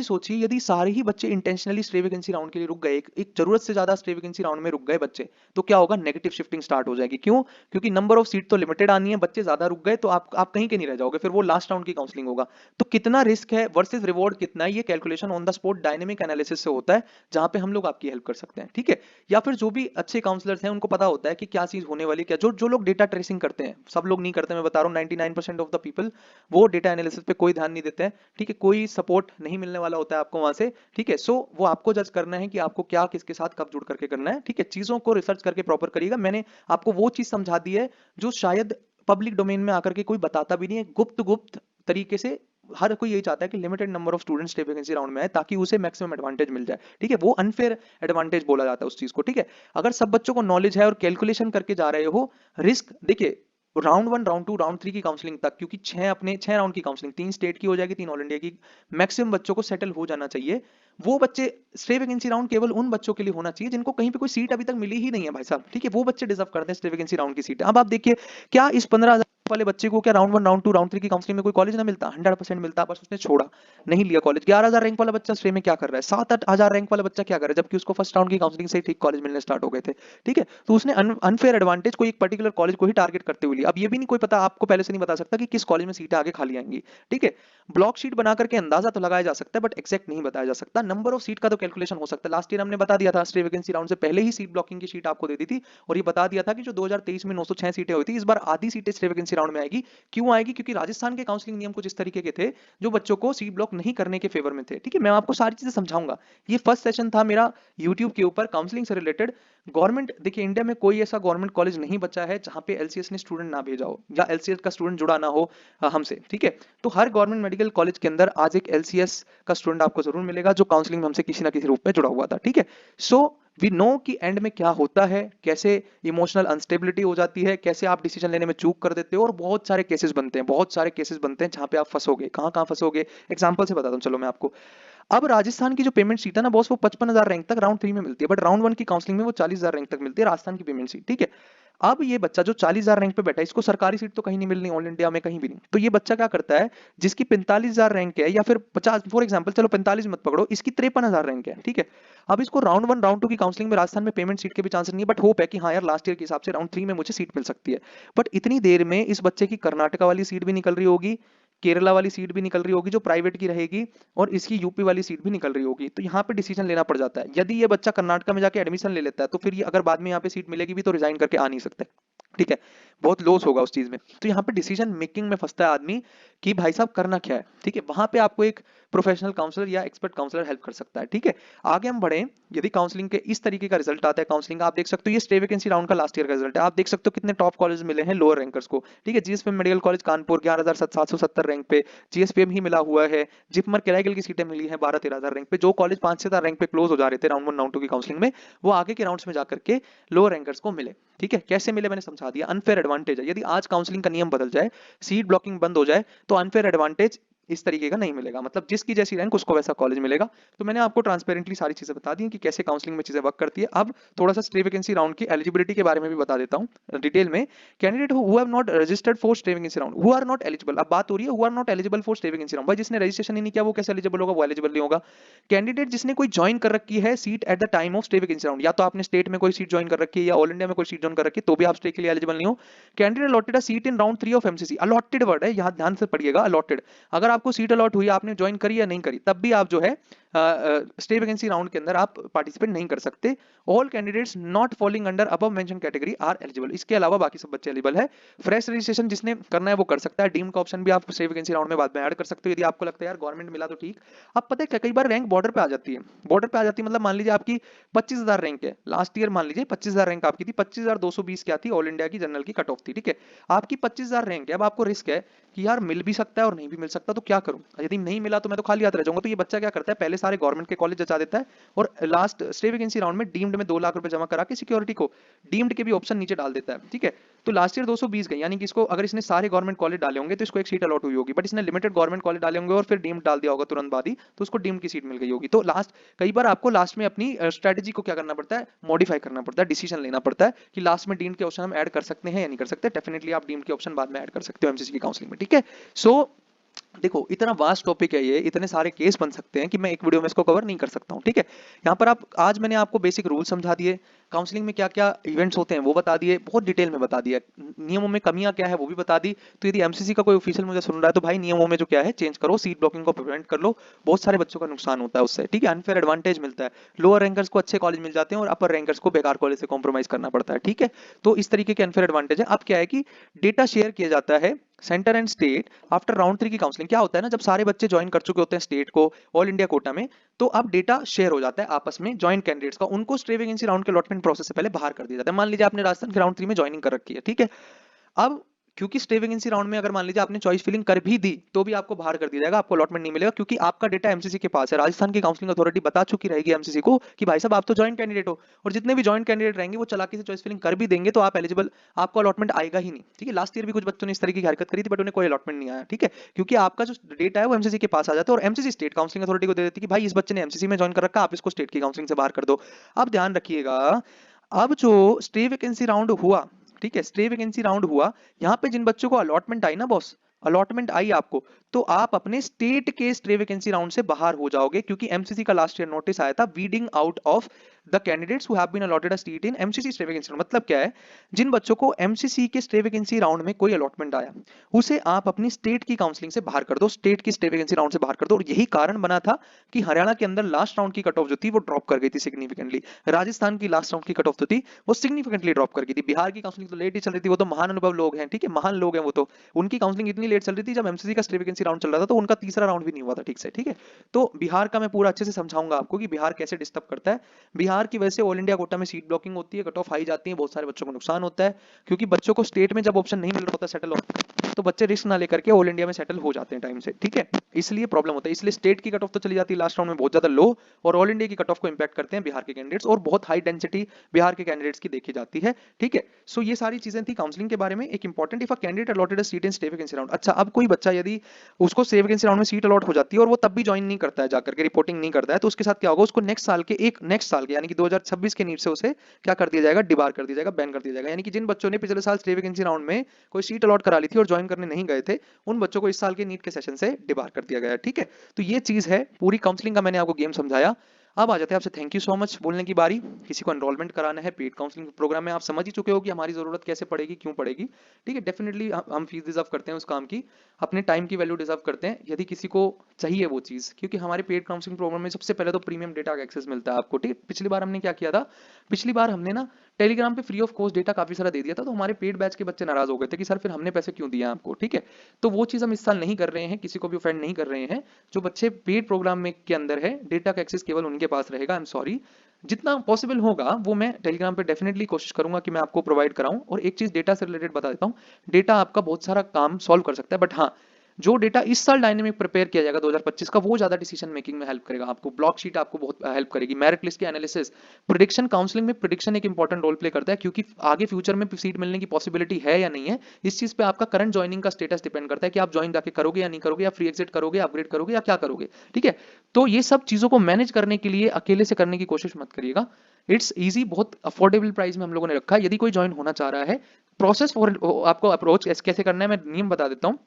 सोचिए यदि सारे ही बच्चे इंटेंशनली स्टे वैकेंसी राउंड के लिए रुक गए, एक जरूरत से ज्यादा स्टे वैकेंसी राउंड में रुक गए बच्चे, तो क्या होगा, नेगेटिव शिफ्टिंग स्टार्ट हो जाएगी। क्यों, क्योंकि नंबर ऑफ सीट तो लिमिटेड आनी है, बच्चे ज्यादा रुक गए तो आप कहीं के नहीं रह जाओगे, फिर वो लास्ट राउंड की काउंसलिंग होगा। तो कितना रिस्क है वर्सेस रिवॉर्ड कितना है, ये calculation on the spot dynamic analysis से होता है, जहां पे हम लोग आपकी हेल्प कर सकते हैं। ठीक है, या फिर जो भी अच्छे काउंसलर्स हैं उनको पता होता है कि क्या चीज होने वाली, क्या जो लोग डेटा ट्रेसिंग करते हैं, सब लोग नहीं करते, मैं बता रहा हूँ 99% ऑफ द पीपल वो डेटा एनालिसिस पे कोई ध्यान नहीं देते हैं। ठीक है, कोई सपोर्ट नहीं मिलने वाला होता है आपको वहां से। ठीक है, सो वो आपको जज करना है कि आपको क्या किसके साथ कब जुड़ करके करना है। ठीक है, चीजों को रिसर्च करके प्रॉपर करिएगा। मैंने आपको वो चीज समझा दी है जो शायद पब्लिक डोमेन में आकर के कोई बताता भी नहीं है, गुप्त गुप्त तरीके से हर कोई यही चाहता है कि limited number of students state vacancy round में आए ताकि उसे मैक्सिमम एडवांटेज मिल जाए, ठीक है। वो अनफेयर एडवांटेज बोला जाता है उस चीज को, ठीक है। अगर सब बच्चों को नॉलेज है और कैलकुलेशन करके जा रहे हो, रिस्क देखिए राउंड 1 राउंड 2 राउंड 3 की काउंसलिंग तक, क्योंकि 6 राउंड की काउंसलिंग, 3 स्टेट की हो जाएगी, 3 ऑल इंडिया की, मैक्सिमम बच्चों को सेटल हो जाना चाहिए। वो बच्चे स्टे वैकेंसी राउंड केवल उन बच्चों के लिए होना चाहिए जिनको कहीं पे कोई सीट अभी तक मिली ही नहीं है भाई साहब, ठीक है। वो बच्चे डिजर्व करते हैं स्टे वैकेंसी राउंड की सीट। अब आप देखिए, क्या इस 15,000 वाले बच्चे को क्या राउंड 1 राउंड 2 राउंड 3 की काउंसलिंग में कोई कॉलेज ना मिलता? 100% मिलता, बस उसने छोड़ा, नहीं लिया कॉलेज। 11,000 रैंक वाला बच्चा स्टे में क्या कर रहा है? 7-8 हजार रैंक वाला बच्चा क्या कर रहा है, जबकि उसको फर्स्ट राउंड की काउंसलिंग से ही ठीक कॉलेज मिलने स्टार्ट हो गए थे, ठीक है। तो उसने अनफेयर एडवांटेज कोई एक पर्टिकुलर कॉलेज को ही टारगेट करते हुए लिया। अब ये भी नहीं कोई पता, आपको पहले से नहीं बता सकता कि किस कॉलेज में सीटें आगे खाली आएंगी, ठीक है। ब्लॉक शीट बना करके अंदाजा तो लगाया जा सकता है, बट एक्जैक्ट नहीं बताया जा सकता। नंबर ऑफ सीट का तो कैलकुलेशन हो सकता है। लास्ट ईयर हमने बता दिया था, स्टे वैकेंसी राउंड से पहले ही सीट ब्लॉकिंग की शीट आपको दे दी थी, और ये बता दिया था कि जो 2023 में 906 सीटें हुई थी, इस बार आधी सीटें स्टे वैकेंसी राउंड में आएगी। क्यों आएगी? क्योंकि राजस्थान के काउंसलिंग नियम कुछ इस तरीके के थे जो बच्चों को सीट ब्लॉक नहीं करने के फेवर में थे, ठीक है। मैं आपको सारी चीजें समझाऊंगा। ये फर्स्ट सेशन था मेरा यूट्यूब के ऊपर काउंसलिंग से रिलेटेड। गवर्नमेंट, देखिए इंडिया में कोई ऐसा गवर्नमेंट कॉलेज नहीं बचा है जहां पे एलसीएस ने स्टूडेंट ना भेजा हो या एलसीएस का स्टूडेंट जुड़ा ना हो हमसे, ठीक है। तो हर गवर्नमेंट मेडिकल कॉलेज के अंदर आज एक एलसीएस का स्टूडेंट आपको जरूर मिलेगा जो काउंसलिंग में हमसे किसी ना किसी रूप में जुड़ा हुआ था, ठीक है। सो वी नो कि एंड में क्या होता है, कैसे इमोशनल अनस्टेबिलिटी हो जाती है, कैसे आप डिसीजन लेने में चूक कर देते हो, और बहुत सारे केसेस बनते हैं, बहुत सारे केसेस बनते हैं जहां पे आप फंसोगे। कहां कहां फंसोगे, एग्जांपल से बताता हूं, चलो मैं आपको। अब राजस्थान की जो पेमेंट सीट है ना बॉस, वो 55,000 रैंक तक राउंड 3 में मिलती है, बट राउंड 1 की काउंसलिंग में वो 40,000 रैंक तक मिलती है राजस्थान की पेमेंट सीट, ठीक है। अब ये बच्चा जो 40,000 रैंक पे बैठा है, इसको सरकारी सीट तो कहीं नहीं मिलनी, ऑल इंडिया में कहीं भी नहीं। तो ये बच्चा क्या करता है, जिसकी 45,000 रैंक है, या फिर 50, फॉर एग्जांपल चलो 45 मत पकड़ो, इसकी 53,000 रैंक है, ठीक है। अब इसको राउंड 1 राउंड 2 की काउंसलिंग में राजस्थान में पेमेंट सीट के भी चांसेस नहीं है, बट होप है कि हाँ यार लास्ट ईयर के हिसाब से राउंड 3 में मुझे सीट मिल सकती है। बट इतनी देर में इस बच्चे की कर्नाटका वाली सीट भी निकल रही होगी, केरला वाली सीट भी निकल रही होगी जो प्राइवेट की रहेगी, और इसकी यूपी वाली सीट भी निकल रही होगी। तो यहाँ पे डिसीजन लेना पड़ जाता है। यदि ये बच्चा कर्नाटका में जाके एडमिशन ले लेता है, तो फिर ये अगर बाद में यहाँ पे सीट मिलेगी भी तो रिजाइन करके आ नहीं सकता, ठीक है। बहुत लॉस होगा उस चीज में। तो यहाँ पे डिसीजन मेकिंग में फंसता है आदमी कि भाई साहब करना क्या है, ठीक है। वहां पे आपको एक प्रोफेशनल काउंसलर या एक्सपर्ट काउंसलर हेल्प कर सकता है, ठीक है। आगे हम बढ़े, यदि काउंसलिंग के इस तरीके का रिजल्ट आता है, काउंसलिंग आप देख सकते हो, ये स्टे वैकेंसी राउंड का लास्ट ईयर का रिजल्ट है। आप देख सकते हो कितने टॉप कॉलेज मिले हैं लोअर रैंकर्स को, ठीक है। जीएसपीएम मेडिकल कॉलेज कानपुर 11,770 रैंक पे जीएसपीएम ही मिला हुआ है। जिपमर किराईगल की सीटें मिली है 12-13,000 रैंक पे। जो कॉलेज 5-6 रैंक पे क्लोज हो जा रहे थे राउंड 1 राउंड 2 की काउंसलिंग में, वो आगे के राउंड्स में जाकर के लोअर रैंकर्स को मिले, ठीक है। कैसे मिले मैंने समझा दिया। अनफेयर एडवांटेज है, यदि आज काउंसलिंग का नियम बदल जाए, सीट ब्लॉकिंग बंद हो जाए, तो अनफेयर एडवांटेज इस तरीके का नहीं मिलेगा, मतलब जिसकी जैसी रैंक उसको वैसा कॉलेज मिलेगा। तो मैंने आपको ट्रांसपेरेंटली सारी चीजें बता दी कि कैसे काउंसलिंग में चीजें वर्क करती है। अब थोड़ा सा स्टे वैकेंसी राउंड की एलिजिबिलिटी के बारे में भी बता देता हूं डिटेल में। Candidate who have not registered for stay vacancy round, who are not eligible. अब बात हो रही है who are not eligible for stay vacancy round, भाई जिसने रजिस्ट्रेशन ही नहीं किया वो कैसे एलिजिबल होगा, वो एलिजिबल नहीं होगा। कैंडिडेट जिसने कोई ज्वाइन कर रखी है seat at the time of stay vacancy round, या तो आपने स्टेट में कोई सीट ज्वाइन कर रखी है या ऑल इंडिया में कोई सीट ज्वाइन कर रखी है, तो भी आप स्टे के लिए एलिजिबल नहीं हो। Candidate allotted a seat in round 3 of MCC, allotted word है यहां ध्यान से पढ़िएगा, अलॉटेड। अगर आपको सीट अलॉट हुई, आपने ज्वाइन करी या नहीं करी, तब भी आप जो है स्टे वैकेंसी राउंड के अंदर आप पार्टिसिपेट नहीं कर सकते। All candidates not falling under above mention category are eligible, इसके अलावा बाकी सब बच्चे एलिजिबल है। फ्रेश रजिस्ट्रेशन जिसने करना है वो कर सकता है। डीम का ऑप्शन भी आप स्टे वैकेंसी राउंड में बाद में ऐड कर सकते हो यदि आपको लगता है यार गवर्नमेंट मिला तो ठीक। अब पता है क्या, कई बार रैंक बॉर्डर पे आ जाती है, बॉर्डर पे आ जाती है मतलब मान लीजिए आपकी 25,000 रैंक है, लास्ट ईयर मान लीजिए 25,000 रैंक आपकी थी, 25,220 क्या थी ऑल इंडिया की जनरल की कट ऑफ थी, ठीक है। आपकी 25,000 रैंक है, अब आपको रिस्क है कि यार मिल भी सकता है और नहीं भी मिल सकता, तो क्या करूं, यदि नहीं मिला तो मैं तो खाली हाथ रह जाऊंगा। तो ये बच्चा क्या करता है, पहले सारे गवर्नमेंट के कॉलेज जचा देता है, और लास्ट स्टे वैकेंसी राउंड में डीम्ड में 2 लाख रुपए जमा करा के सिक्योरिटी को डीम्ड के भी ऑप्शन नीचे डाल देता है, ठीक है। तो लास्ट ईयर 220 गई, यानी कि इसको अगर इसने सारे गवर्नमेंट कॉलेज डाले होंगे तो इसको एक सीट अलॉट हुई होगी, बट इसने लिमिटेड गवर्नमेंट कॉलेज डाले होंगे और फिर डीम्ड डाल दिया होगा तुरंत बाद ही, तो उसको डीम्ड की सीट मिल गई होगी। तो लास्ट कई बार आपको लास्ट में अपनी स्ट्रेटेजी को क्या करना पड़ता है, मॉडिफाई करना पड़ता है, डिसीजन लेना पड़ता है कि लास्ट में डीम्ड के ऑप्शन हम ऐड कर सकते हैं या नहीं कर सकते। डेफिनेटली आप डीम्ड के ऑप्शन बाद में ऐड कर सकते हो एमसीसी की काउंसलिंग में, ठीक है। सो देखो इतना वास्ट टॉपिक है ये, इतने सारे केस बन सकते हैं कि मैं एक वीडियो में इसको कवर नहीं कर सकता हूँ, ठीक है। यहाँ पर आप आज मैंने आपको बेसिक रूल समझा दिए, काउंसलिंग में क्या क्या इवेंट्स होते हैं वो बता दिए, बहुत डिटेल में बता दिया, नियमों में कमियां क्या है वो भी बता दी। तो यदि एमसीसी का कोई ऑफिशियल मुझे सुन रहा है तो भाई नियमों में जो क्या है चेंज करो, सीट ब्लॉकिंग को प्रिवेंट कर लो, बहुत सारे बच्चों का नुकसान होता है उससे, ठीक है। अनफेयर एडवांटेज मिलता है, लोअर रैंकर्स को अच्छे कॉलेज मिल जाते हैं और अपर रैंकर्स को बेकार कॉलेज से कॉम्प्रोमाइज करना पड़ता है, ठीक है। तो इस तरीके के अनफेयर एडवांटेज है। अब क्या है कि डेटा शेयर किया जाता है centre and state after round 3 की काउंसलिंग। क्या होता है ना, जब सारे बच्चे ज्वाइन कर चुके होते हैं स्टेट को ऑल इंडिया कोटा में, तो अब डेटा शेयर हो जाता है आपस में ज्वाइंट कैंडिडेट्स का, उनको स्टे वैकेंसी राउंड के अलॉटमेंट प्रोसेस से पहले बाहर कर दिया जाता है। मान लीजिए आपने राजस्थान के राउंड 3 में ज्वाइनिंग कर रखी है, ठीक है। अब क्योंकि स्टे वैकेंसी राउंड में अगर मान लीजिए आपने चॉइस फिलिंग कर भी दी तो भी आपको बाहर कर दिया जाएगा, आपको अलॉटमेंट नहीं मिलेगा, क्योंकि आपका डेटा एमसीसी के पास है। राजस्थान की काउंसलिंग अथॉरिटी बता चुकी रहेगी एमसीसी को कि भाई साहब आप तो जॉइंट कैंडिडेट हो, और जितने भी जॉइंट कैंडिडेट रहेंगे वो चालाकी से चॉइस फिलिंग कर भी देंगे तो आप एलिजिबल, आपको अलॉटमेंट आएगा ही नहीं। ठीक है, लास्ट ईयर भी कुछ बच्चों ने इस तरीके की हरकत करी थी बट उन्हें कोई अलॉटमेंट नहीं आया। ठीक है, क्योंकि आपका जो डेटा है वो एमसीसी के पास आ जाता है और एमसीसी स्टेट काउंसलिंग अथॉरिटी को दे देती है कि भाई इस बच्चे ने एमसीसी में ज्वाइन कर रखा, आप इसको स्टेट की काउंसलिंग से बाहर कर दो। अब ध्यान रखिएगा, अब जो स्टे वैकेंसी राउंड हुआ, ठीक है, स्टे वैकेंसी राउंड हुआ, यहाँ पे जिन बच्चों को अलॉटमेंट आई ना बॉस, अलॉटमेंट आई आपको, तो आप अपने स्टेट के स्टे वैकेंसी राउंड से बाहर हो जाओगे, क्योंकि एमसीसी का लास्ट ईयर नोटिस आया था weeding out of the candidates who have been allotted a seat in MCC stay vacancy round. मतलब क्या है, जिन बच्चों को एमसीसी के स्टे वैकेंसी राउंड में कोई अलॉटमेंट आया उसे आप अपनी स्टेट की काउंसलिंग से बाहर कर दो, स्टेट की स्टे वैकेंसी राउंड से बाहर कर दो। और यही कारण बना था कि हरियाणा के अंदर लास्ट राउंड की कट ऑफ जो थी वो ड्रॉप कर गई थी सिग्निफिकेंटली, राजस्थान की लास्ट राउंड की कट ऑफ जो थी वो सिग्निफिकेंटली ड्रॉप कर गई थी, बिहार की काउंसलिंग तो लेट ही चल रही थी, वो तो महान अनुभव लोग हैं, ठीक है, महान लोग हैं वो तो, उनकी काउंसलिंग इतनी लेट चल रही थी, जब एमसीसी का स्टे वैकेंसी राउंड चल रहा था तो उनका तीसरा राउंड भी नहीं हुआ था ठीक से। ठीक है, तो बिहार का मैं पूरा अच्छे से समझाऊंगा आपको कि बिहार कैसे डिस्टर्ब करता है। बिहार की वजह से ऑल इंडिया कोटा में सीट ब्लॉकिंग होती है, कट ऑफ हाई जाती है, बहुत सारे बच्चों को नुकसान होता है, क्योंकि बच्चों को स्टेट में जब ऑप्शन नहीं मिल रहा होता सेटल तो बच्चे रिस्क ना लेकर के ऑल इंडिया में सेटल हो जाते हैं टाइम से। ठीक है, इसलिए प्रॉब्लम होता है, इसलिए स्टेट की कट ऑफ तो चली जाती है लास्ट राउंड में बहुत ज्यादा लो, और ऑल इंडिया की कट ऑफ को इंपैक्ट करते हैं बिहार के कैंडिडेट्स, और बहुत हाई डेंसिटी बिहार के कैंडिडेट्स की देखी जाती है। ठीक है, सो ये सारी चीजें थी काउंसलिंग के बारे में। एक important, if a candidate allotted a seat in stay vacancy round, अच्छा अब कोई बच्चा यदि उसको स्टे वैकेंसी राउंड में सीट अलॉट हो जाती है और वो तब भी ज्वाइन नहीं करता है, जाकर के रिपोर्टिंग नहीं करता है, तो उसके साथ क्या होगा, उसको नेक्स्ट साल के यानी कि 2026 के नीट से उसे क्या कर दिया जाएगा, डिबार कर दिया जाएगा, बैन कर दिया जाएगा। यानी कि जिन बच्चों ने पिछले साल स्टे वैकेंसी राउंड में कोई सीट अलॉट करा ली थी और ज्वाइन करने नहीं गए थे, उन बच्चों को इस साल के नीट के सेशन से डिबार कर दिया गया। ठीक है, तो ये चीज है, पूरी काउंसलिंग का मैंने आपको गेम समझाया। अब आ जाते हैं आपसे थैंक यू सो मच बोलने की बारी। किसी को एनरोलमेंट कराना है पेड काउंसलिंग प्रोग्राम में, आप समझ ही चुके हो कि हमारी जरूरत कैसे पड़ेगी, क्यों पड़ेगी। ठीक है, डेफिनेटली हम फीस डिजर्व करते हैं उस काम की, अपने टाइम की वैल्यू डिजर्व करते हैं, यदि किसी को चाहिए वो चीज, क्योंकि हमारे पेड काउंसलिंग प्रोग्राम में सबसे पहले तो प्रीमियम डेटा का एक्सेस मिलता है आपको। ठीक है, पिछली बार हमने क्या किया था, पिछली बार हमने ना टेलीग्राम पे फ्री ऑफ कॉस्ट डेटा काफी सारा दे दिया था, तो हमारे पेड बैच के बच्चे नाराज हो गए थे कि सर फिर हमने पैसे क्यों दिए आपको। ठीक है, तो वो चीज हम इस साल नहीं कर रहे हैं, किसी को भी ऑफेंड नहीं कर रहे हैं। जो बच्चे पेड प्रोग्राम में के अंदर है, डेटा का एक्सेस केवल उनके पास रहेगा। आई एम सॉरी, जितना पॉसिबल होगा वो मैं टेलीग्राम पे डेफिनेटली कोशिश करूंगा कि मैं आपको प्रोवाइड कराऊं। और एक चीज डेटा से रिलेटेड बता देता हूं, डेटा आपका बहुत सारा काम सॉल्व कर सकता है, बट हाँ, जो डेटा इस साल डायनेमिक प्रिपेयर किया जाएगा 2025 का, वो ज्यादा डिसीजन मेकिंग में हेल्प करेगा आपको। ब्लॉक शीट आपको बहुत हेल्प करेगी, मेरिट लिस्ट के एनालिसिस, प्रिडिक्शन, काउंसलिंग में प्रिडिक्शन एक इंपॉर्टेंट रोल प्ले करता है, क्योंकि आगे फ्यूचर में सीट मिलने की पॉसिबिलिटी है या नहीं है, इस चीज पे आपका करंट ज्वाइनिंग का स्टेटस डिपेंड करता है कि आप ज्वाइन जाके करोगे या नहीं करोगे, या फ्री एग्जिट करोगे, अपग्रेड करोगे, या क्या करोगे। ठीक है, तो ये सब चीजों को मैनेज करने के लिए अकेले से करने की कोशिश मत करिएगा। इट्स इजी, बहुत अफोर्डेबल प्राइस में हम लोगों ने रखा है। यदि कोई ज्वाइन होना चाह रहा है, प्रोसेस फॉर आपको अप्रोच कैसे करना है मैं नियम बता देता हूँ।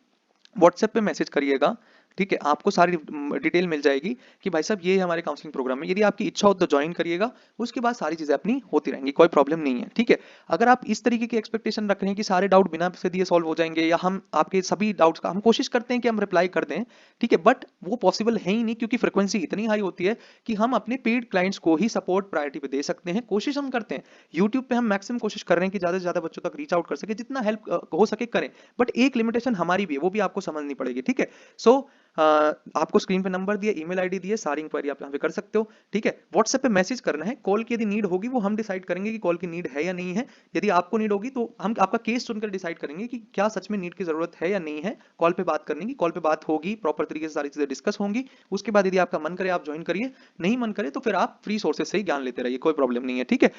व्हाट्सएप पे मैसेज करिएगा, ठीक है, आपको सारी डिटेल मिल जाएगी कि भाई साहब ये हमारे काउंसलिंग प्रोग्राम में, यदि आपकी इच्छा हो तो ज्वाइन करिएगा, उसके बाद सारी चीजें अपनी होती रहेंगी, कोई प्रॉब्लम नहीं है। ठीक है, अगर आप इस तरीके की एक्सपेक्टेशन रख रहे हैं कि सारे डाउट बिना से दिए सॉल्व हो जाएंगे, या हम आपके सभी डाउट्स का हम कोशिश करते हैं कि हम रिप्लाई कर दें, ठीक है, बट वो पॉसिबल है ही नहीं, क्योंकि फ्रिक्वेंसी इतनी हाई होती है कि हम अपने पेड क्लाइंट्स को ही सपोर्ट प्रायोरिटी पे दे सकते हैं। कोशिश हम करते हैं, यूट्यूब पे हम मैक्सिमम कोशिश कर रहे हैं कि ज्यादा से ज्यादा बच्चों तक रीच आउट कर सके, जितना हेल्प हो सके करें, बट एक लिमिटेशन हमारी भी है, वो भी आपको समझनी पड़ेगी। ठीक है, सो आपको स्क्रीन पे नंबर दिए, ईमेल आईडी दिए, सारी इंक्वायरी आप यहाँ पे कर सकते हो। ठीक है, व्हाट्सएप पे मैसेज करना है, कॉल की यदि नीड होगी वो हम डिसाइड करेंगे कि कॉल की नीड है या नहीं है। यदि आपको नीड होगी तो हम आपका केस सुनकर डिसाइड करेंगे कि क्या सच में नीड की जरूरत है या नहीं है। कॉल पे बात करने की, कॉल पे बात होगी, प्रॉपर तरीके से सारी चीजें डिस्कस होंगी। उसके बाद यदि आपका मन करे आप ज्वाइन करिए, नहीं मन करे तो फिर आप फ्री सोर्सेज से ही ज्ञान लेते रहिए, कोई प्रॉब्लम नहीं है। ठीक है,